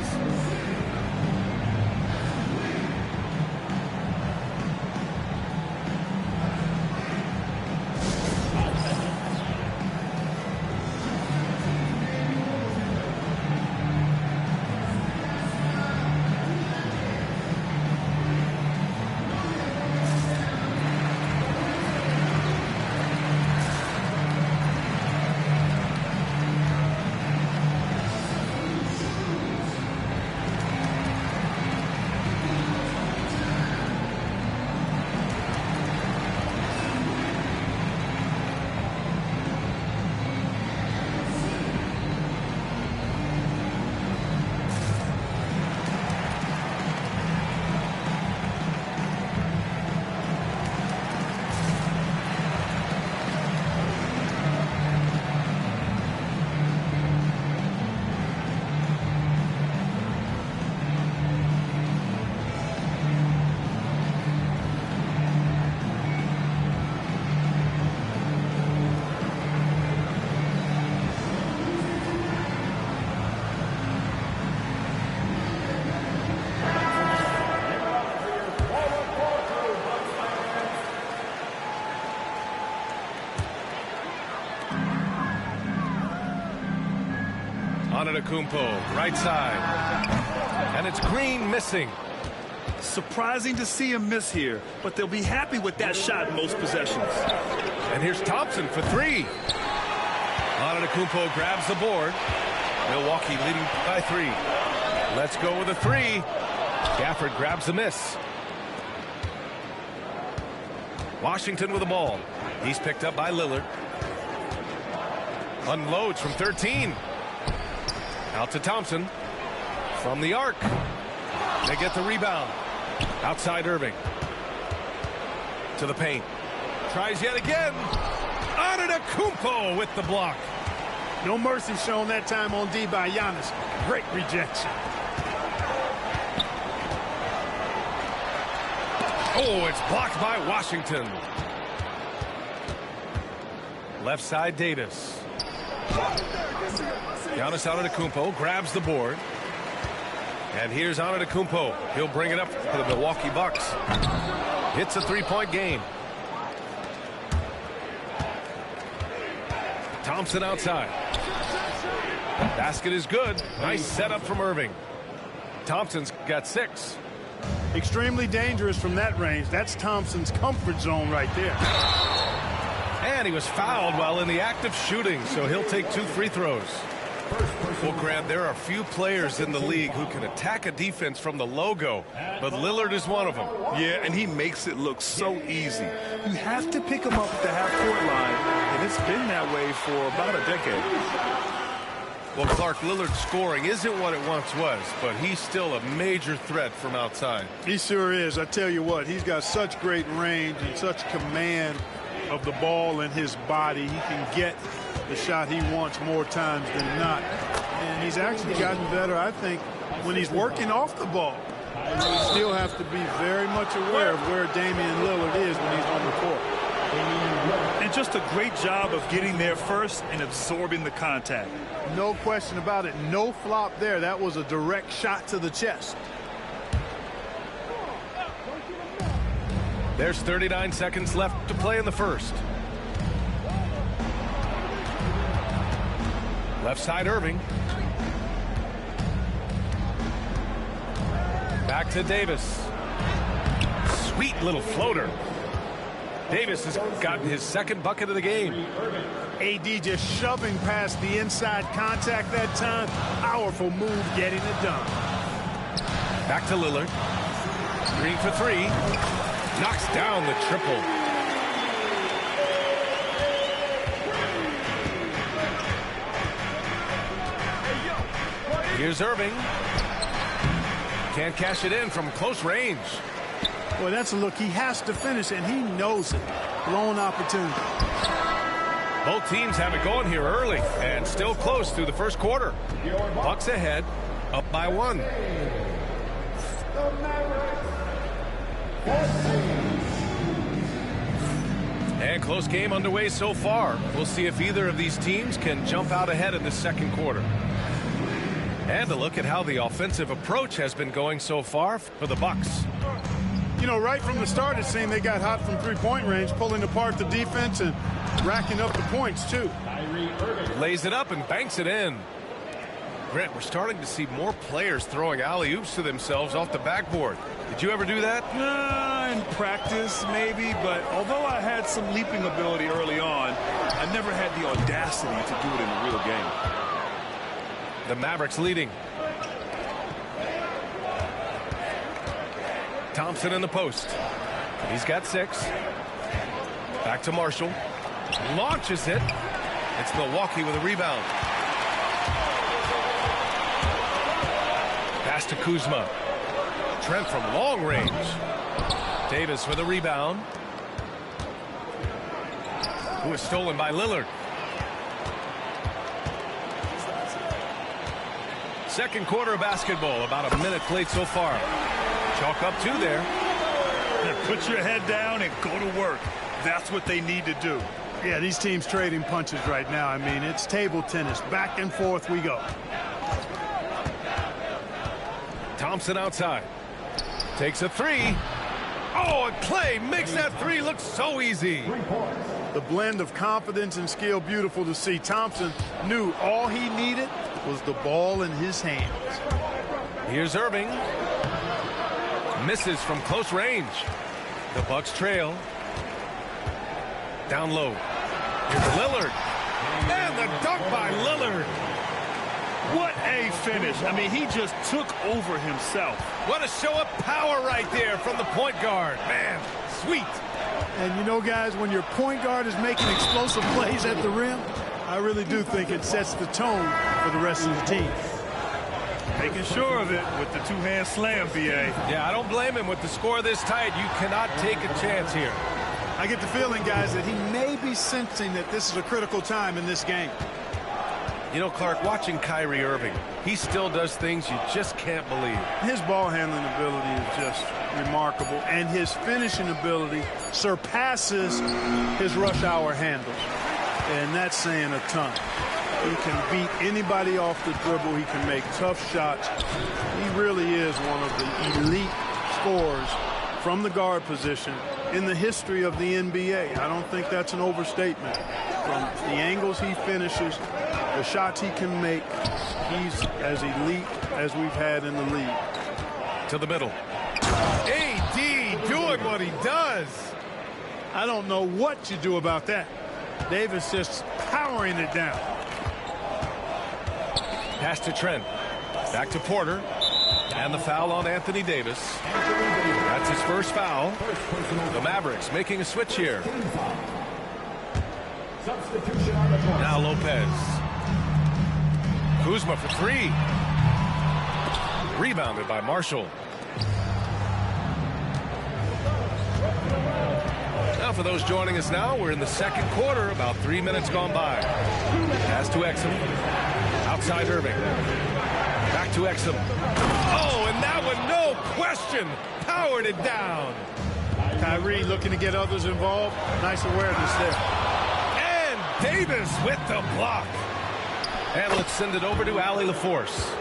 Antetokounmpo, right side. And it's Green missing. Surprising to see him miss here, but they'll be happy with that shot in most possessions. And here's Thompson for three. Antetokounmpo grabs the board. Milwaukee leading by 3. Let's go with a 3. Gafford grabs the miss. Washington with the ball. He's picked up by Lillard. Unloads from 13. Out to Thompson. From the arc. They get the rebound. Outside Irving. To the paint. Tries yet again. Antetokounmpo with the block. No mercy shown that time on D by Giannis. Great rejection. Oh, it's blocked by Washington. Left side Davis. Giannis Antetokounmpo grabs the board. And here's Antetokounmpo. He'll bring it up for the Milwaukee Bucks. It's a three-point game. Thompson outside. Basket is good. Nice setup from Irving. Thompson's got 6. Extremely dangerous from that range. That's Thompson's comfort zone right there. And he was fouled while in the act of shooting, so he'll take 2 free throws. Well, Grant, there are few players in the league who can attack a defense from the logo, but Lillard is one of them. Yeah, and he makes it look so easy. You have to pick him up at the half-court line, and it's been that way for about a decade. Well, Clark, Lillard's scoring isn't what it once was, but he's still a major threat from outside. He sure is. I tell you what, he's got such great range and such command of the ball in his body. He can get the shot he wants more times than not. And he's actually gotten better, I think, when he's working off the ball. And we still have to be very much aware of where Damian Lillard is when he's on the court. And just a great job of getting there first and absorbing the contact. No question about it. No flop there. That was a direct shot to the chest. There's 39 seconds left to play in the first. Left side Irving. Back to Davis. Sweet little floater. Davis has gotten his second bucket of the game. AD just shoving past the inside contact that time. Powerful move getting it done. Back to Lillard. Green for 3. Knocks down the triple. Here's Irving. Can't cash it in from close range. Boy, that's a look he has to finish, and he knows it. Blown opportunity. Both teams have it going here early and still close through the first quarter. Bucks ahead, up by 1. And close game underway so far. We'll see if either of these teams can jump out ahead in the second quarter. And a look at how the offensive approach has been going so far for the Bucks. You know, right from the start, it seemed they got hot from three-point range, pulling apart the defense and racking up the points, too. Lays it up and banks it in. Grant, we're starting to see more players throwing alley-oops to themselves off the backboard. Did you ever do that? In practice, maybe, but although I had some leaping ability early on, I never had the audacity to do it in a real game. The Mavericks leading. Thompson in the post. He's got 6. Back to Marshall. Launches it. It's Milwaukee with a rebound. Pass to Kuzma. Trent from long range. Davis with a rebound. Who was stolen by Lillard. Second quarter of basketball. About a minute played so far. Chalk up 2 there. Put your head down and go to work. That's what they need to do. Yeah, these teams trading punches right now. I mean, it's table tennis. Back and forth we go. Thompson outside. Takes a 3. Oh, and Clay makes that 3 look so easy. The blend of confidence and skill, beautiful to see. Thompson knew all he needed was the ball in his hands. Here's Irving. Misses from close range. The Bucks trail. Down low. Here's Lillard. And the dunk by Lillard. What a finish. I mean, he just took over himself. What a show of power right there from the point guard. Man, sweet. And you know, guys, when your point guard is making explosive plays at the rim, I really do think it sets the tone for the rest of the team. Making sure of it with the two-hand slam, B.A. Yeah, I don't blame him with the score this tight. You cannot take a chance here. I get the feeling, guys, that he may be sensing that this is a critical time in this game. You know, Clark, watching Kyrie Irving, he still does things you just can't believe. His ball handling ability is just remarkable, and his finishing ability surpasses his rush hour handles. And that's saying a ton. He can beat anybody off the dribble. He can make tough shots. He really is one of the elite scorers from the guard position in the history of the NBA. I don't think that's an overstatement. From the angles he finishes, the shots he can make, he's as elite as we've had in the league. To the middle. AD doing what he does. I don't know what you do about that. Davis just powering it down. Pass to Trent. Back to Porter. And the foul on Anthony Davis. That's his first foul. The Mavericks making a switch here. Now Lopez. Kuzma for 3. Rebounded by Marshall. Now for those joining us now, we're in the second quarter, about 3 minutes gone by. Pass to Exum. Outside Irving. Back to Exum. Oh, and that one, no question, powered it down. Kyrie looking to get others involved. Nice awareness there. And Davis with the block. And let's send it over to Allie LaForce.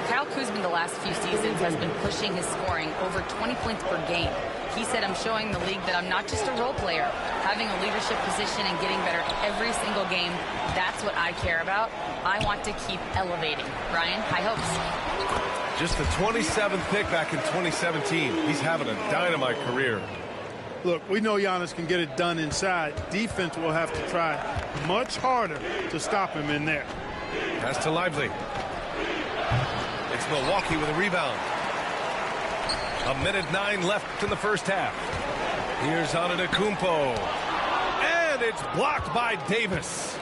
Kyle Kuzma the last few seasons has been pushing his scoring over 20 points per game. He said, I'm showing the league that I'm not just a role player. Having a leadership position and getting better every single game, that's what I care about. I want to keep elevating. Ryan, high hopes. Just the 27th pick back in 2017. He's having a dynamite career. Look, we know Giannis can get it done inside. Defense will have to try much harder to stop him in there. Pass to Lively. It's Milwaukee with a rebound. 1:09 left in the first half. Here's Antetokounmpo. And it's blocked by Davis.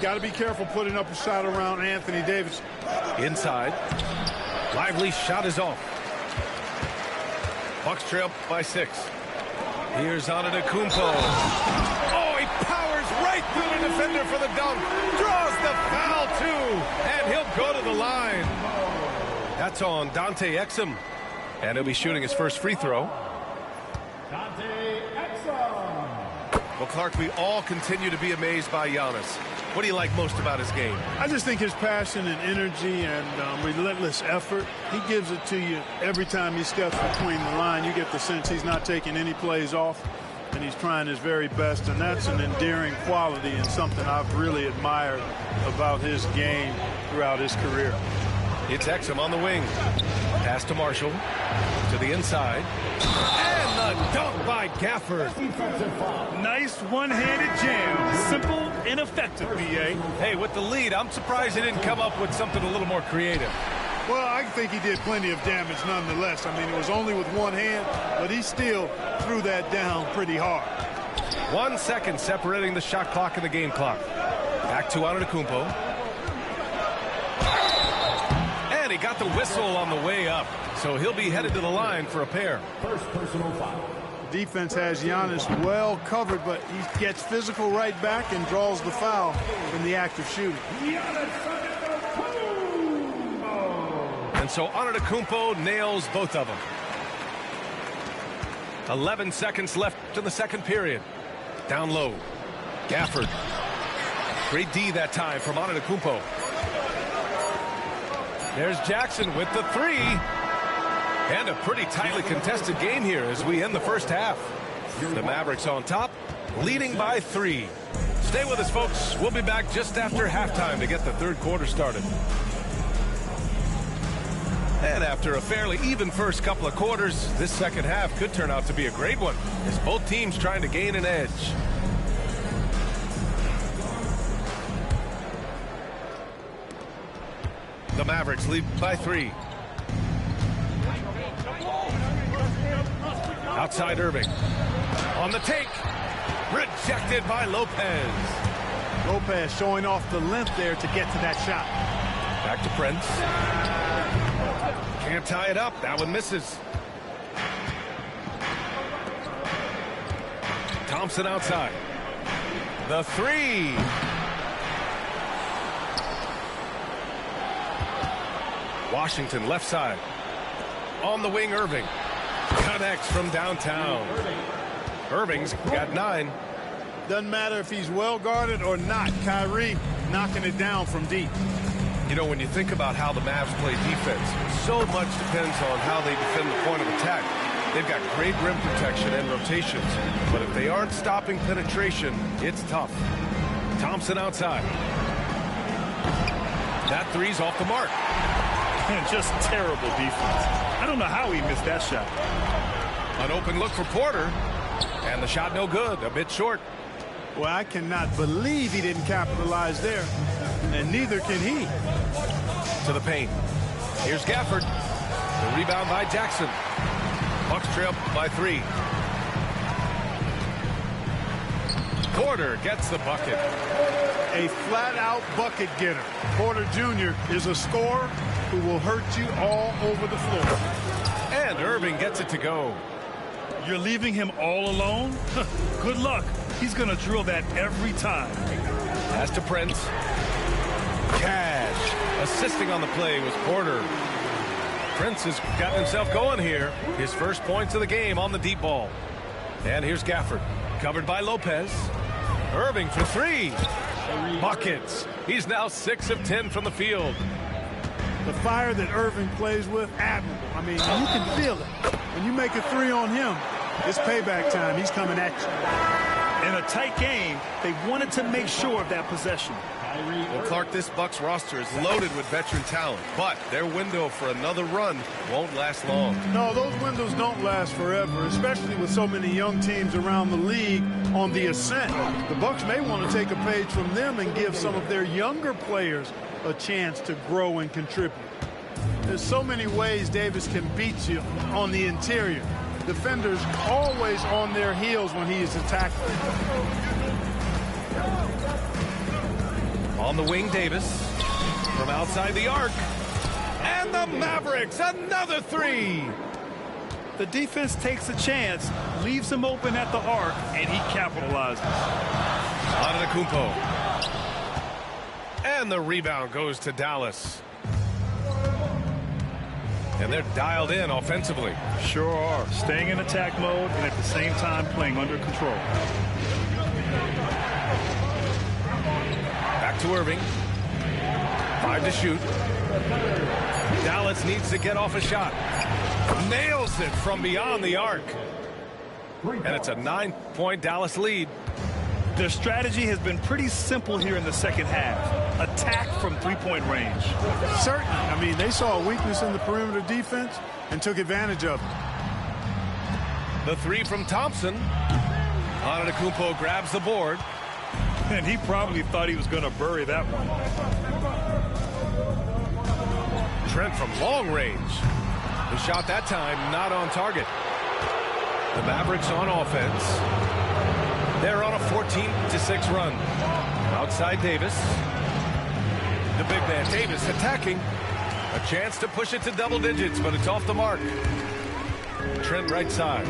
Got to be careful putting up a shot around Anthony Davis. Inside. Lively shot is off. Bucks trail by 6. Here's Antetokounmpo. Oh, he powers right through the defender for the dunk. Draws the foul, too. And he'll go to the line. That's on Dante Exum. And he'll be shooting his first free throw. Dante Exum. Well, Clark, we all continue to be amazed by Giannis. What do you like most about his game? I just think his passion and energy and relentless effort. He gives it to you every time he steps between the line. You get the sense he's not taking any plays off, and he's trying his very best, and that's an endearing quality and something I've really admired about his game throughout his career. It's Exum on the wing. Pass to Marshall. To the inside. And the dunk by Gafford. Nice one-handed jam. Simple and effective, B.A. Hey, with the lead, I'm surprised he didn't come up with something a little more creative. Well, I think he did plenty of damage nonetheless. I mean, it was only with one hand, but he still threw that down pretty hard. 1 second separating the shot clock and the game clock. Back to Antetokounmpo. And he got the whistle on the way up. So he'll be headed to the line for a pair. First personal foul. Defense has Giannis well covered, but he gets physical right back and draws the foul in the act of shooting. And so Antetokounmpo nails both of them. 11 seconds left to the second period. Down low. Gafford. Great D that time from Antetokounmpo. There's Jackson with the 3. And a pretty tightly contested game here as we end the first half. The Mavericks on top, leading by 3. Stay with us, folks. We'll be back just after halftime to get the third quarter started. And after a fairly even first couple of quarters, this second half could turn out to be a great one as both teams trying to gain an edge. The Mavericks lead by 3. Outside Irving. On the take. Rejected by Lopez. Lopez showing off the length there to get to that shot. Back to Prince. Can't tie it up. That one misses. Thompson outside. The 3. Washington left side. On the wing, Irving. Connects from downtown. Irving's got 9. Doesn't matter if he's well guarded or not. Kyrie knocking it down from deep. You know, when you think about how the Mavs play defense, so much depends on how they defend the point of attack. They've got great rim protection and rotations, but if they aren't stopping penetration, it's tough. Thompson outside. That 3's off the mark. And just terrible defense. I don't know how he missed that shot. An open look for Porter, and the shot no good, a bit short. Well, I cannot believe he didn't capitalize there, and neither can he. To the paint. Here's Gafford. The rebound by Jackson. Bucks trail by 3. Porter gets the bucket. A flat-out bucket getter. Porter Jr. is a scorer who will hurt you all over the floor. And Irving gets it to go. You're leaving him all alone? Good luck. He's going to drill that every time. Pass to Prince. Cash. Assisting on the play was Porter. Prince has gotten himself going here. His first points of the game on the deep ball. And here's Gafford. Covered by Lopez. Irving for 3. Buckets. He's now 6 of 10 from the field. The fire that Irving plays with, admirable. I mean, you can feel it. When you make a 3 on him, it's payback time. He's coming at you. In a tight game, they wanted to make sure of that possession. Well, Clark, this Bucks roster is loaded with veteran talent, but their window for another run won't last long. No, those windows don't last forever, especially with so many young teams around the league on the ascent. The Bucks may want to take a page from them and give some of their younger players a chance to grow and contribute. There's so many ways Davis can beat you on the interior. Defenders always on their heels when he is attacking. On the wing, Davis from outside the arc. And the Mavericks, another 3. The defense takes a chance, leaves him open at the arc, and he capitalizes. Antetokounmpo. And the rebound goes to Dallas. And they're dialed in offensively. Sure are. Staying in attack mode and at the same time playing under control. Back to Irving. 5 to shoot. Dallas needs to get off a shot. Nails it from beyond the arc. And it's a 9-point Dallas lead. Their strategy has been pretty simple here in the second half. Attack from three-point range. Certainly. I mean, they saw a weakness in the perimeter defense and took advantage of it. The 3 from Thompson. Antetokounmpo grabs the board. And he probably thought he was going to bury that one. Trent from long range. The shot that time not on target. The Mavericks on offense. They're on a 14-6 run. Outside Davis. The big man Davis attacking. A chance to push it to double digits, but it's off the mark. Trent right side.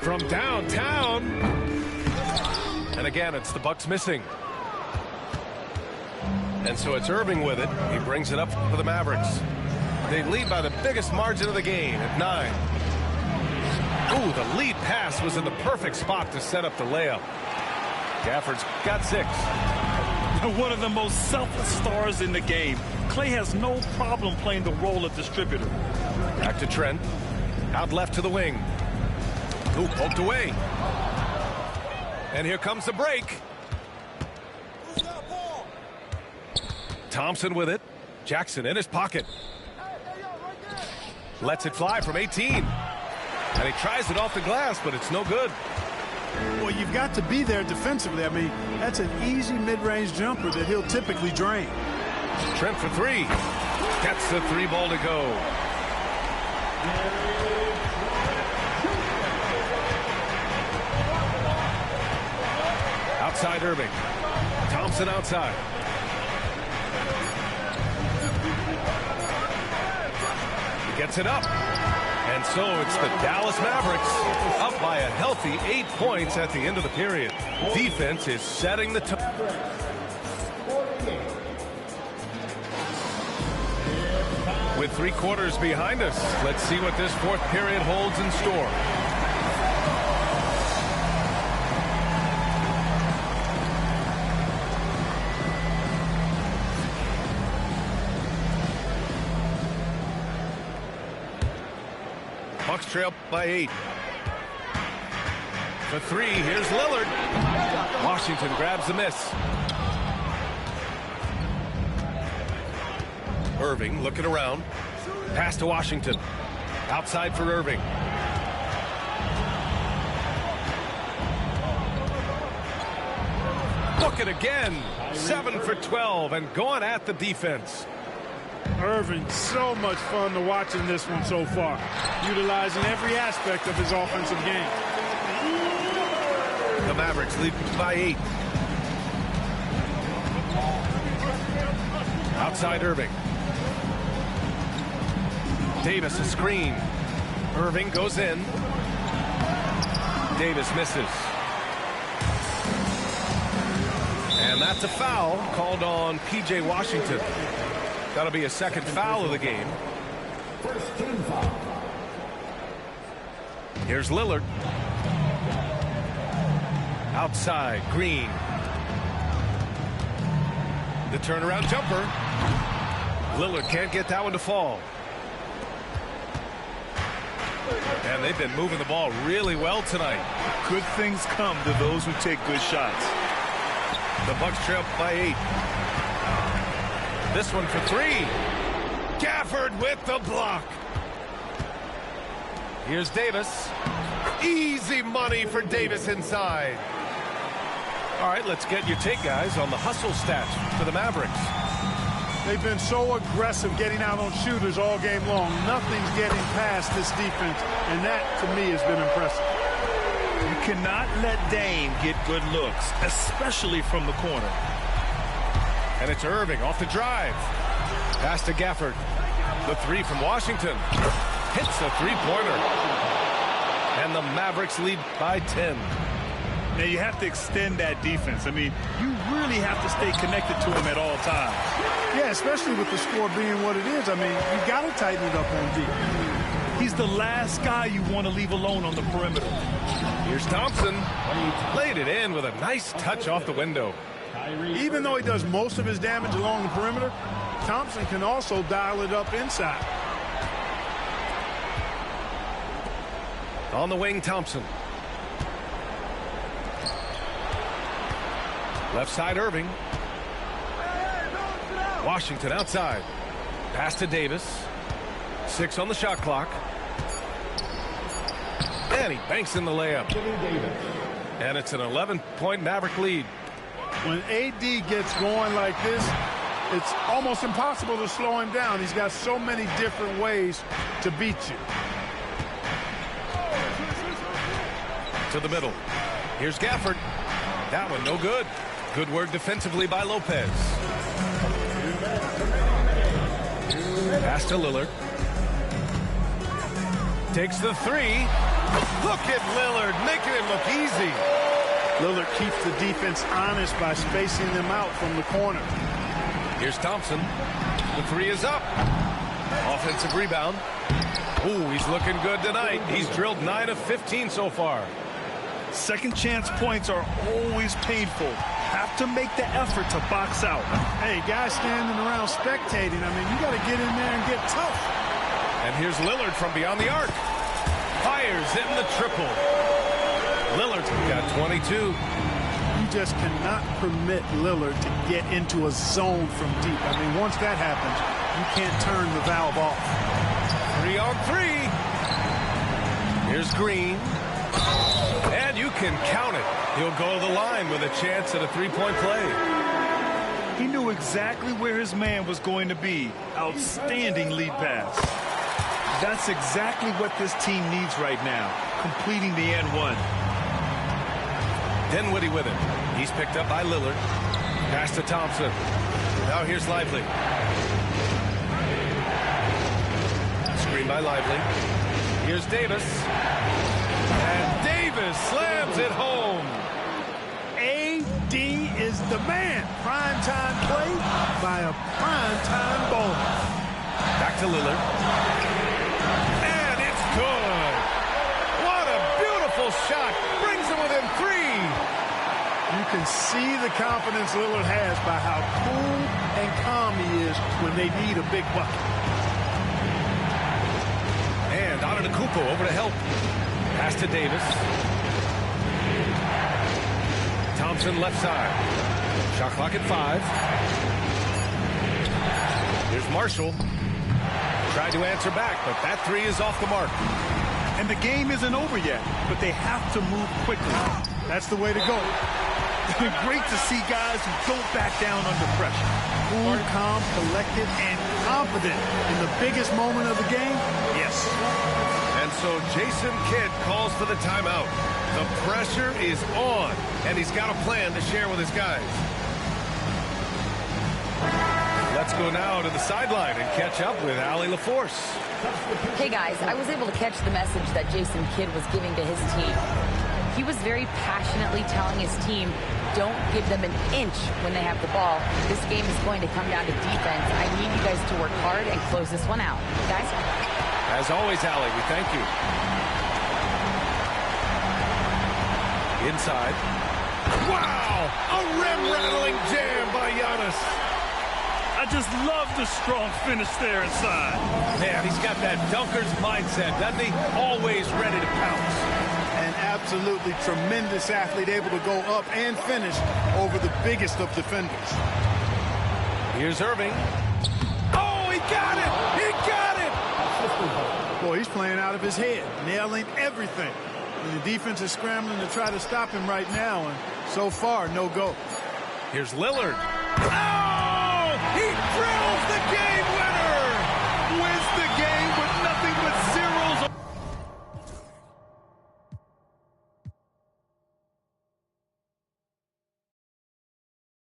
From downtown. And again, it's the Bucks missing. And so it's Irving with it. He brings it up for the Mavericks. They lead by the biggest margin of the game at 9. Ooh, the lead pass was in the perfect spot to set up the layup. Gafford's got 6. One of the most selfless stars in the game. Klay has no problem playing the role of distributor. Back to Trent. Out left to the wing. Ooh, poked away. And here comes the break. Thompson with it. Jackson in his pocket. Lets it fly from 18. And he tries it off the glass, but it's no good. Well, you've got to be there defensively. I mean, that's an easy mid-range jumper that he'll typically drain. Trent for 3. Gets the 3 ball to go. Outside Irving. Thompson outside. He gets it up. And so it's the Dallas Mavericks up by a healthy 8 points at the end of the period. Defense is setting the tone. With 3 quarters behind us, let's see what this 4th period holds in store. Bucks trail by 8. For 3, here's Lillard. Washington grabs the miss. Irving looking around. Pass to Washington. Outside for Irving. Look at again. 7 for 12 and going at the defense. Irving, so much fun to watch in this one so far, utilizing every aspect of his offensive game. The Mavericks lead by 8. Outside Irving. Davis a screen. Irving goes in. Davis misses. And that's a foul called on P.J. Washington. That'll be a second foul of the game. First team foul. Here's Lillard. Outside, Green. The turnaround jumper. Lillard can't get that one to fall. And they've been moving the ball really well tonight. Good things come to those who take good shots. The Bucks trail by 8. This one for 3. Gafford with the block. Here's Davis. Easy money for Davis inside. All right, let's get your take, guys, on the hustle stats for the Mavericks. They've been so aggressive getting out on shooters all game long. Nothing's getting past this defense, and that, to me, has been impressive. You cannot let Dame get good looks, especially from the corner. And it's Irving off the drive. Pass to Gafford. The three from Washington. Hits a three-pointer. And the Mavericks lead by 10. Now, you have to extend that defense. I mean, you really have to stay connected to him at all times. Yeah, especially with the score being what it is. I mean, you got to tighten it up on D. He's the last guy you want to leave alone on the perimeter. Here's Thompson. Laid it in with a nice touch off the window. Even though he does most of his damage along the perimeter, Thompson can also dial it up inside. On the wing, Thompson. Left side, Irving. Washington outside. Pass to Davis. 6 on the shot clock. And he banks in the layup. And it's an 11-point Maverick lead. When AD gets going like this, it's almost impossible to slow him down. He's got so many different ways to beat you. To the middle. Here's Gafford. That one no good. Good work defensively by Lopez. Pass to Lillard. Takes the three. Look at Lillard, making it look easy. Lillard keeps the defense honest by spacing them out from the corner. Here's Thompson. The three is up. Offensive rebound. Ooh, he's looking good tonight. He's drilled 9 of 15 so far. Second chance points are always painful. Have to make the effort to box out. Hey, guys standing around spectating. I mean, you got to get in there and get tough. And here's Lillard from beyond the arc. Fires in the triple. Lillard's got 22. You just cannot permit Lillard to get into a zone from deep. I mean, once that happens, you can't turn the valve off. 3 on 3. Here's Green. And you can count it. He'll go to the line with a chance at a three-point play. He knew exactly where his man was going to be. Outstanding lead pass. That's exactly what this team needs right now, completing the N1. Dinwiddie with it. He's picked up by Lillard. Pass to Thompson. Now here's Lively. Screen by Lively. Here's Davis. And Davis slams it home. AD is the man. Primetime play by a primetime bowler. Back to Lillard. And it's good. What a beautiful shot. Brings him within 3. You can see the confidence Lillard has by how cool and calm he is when they need a big bucket. And Antetokounmpo over to help. Pass to Davis. Thompson left side. Shot clock at 5. Here's Marshall. Tried to answer back, but that 3 is off the mark. And the game isn't over yet, but they have to move quickly. That's the way to go. It's been great to see guys who don't back down under pressure. Cool, calm, collected, and confident in the biggest moment of the game. Yes. And so Jason Kidd calls for the timeout. The pressure is on, and he's got a plan to share with his guys. Let's go now to the sideline and catch up with Allie LaForce. Hey guys, I was able to catch the message that Jason Kidd was giving to his team. He was very passionately telling his team, don't give them an inch when they have the ball. This game is going to come down to defense. I need you guys to work hard and close this one out. Guys? As always, Allie, we thank you. Inside. Wow! A rim-rattling jam by Giannis. I just love the strong finish there inside. Man, he's got that dunker's mindset, doesn't he? Always ready to pounce. An absolutely tremendous athlete, able to go up and finish over the biggest of defenders. Here's Irving. Oh, he got it! He got it! Boy, he's playing out of his head, nailing everything. And the defense is scrambling to try to stop him right now, and so far, no go. Here's Lillard. Oh! He drills the game winner!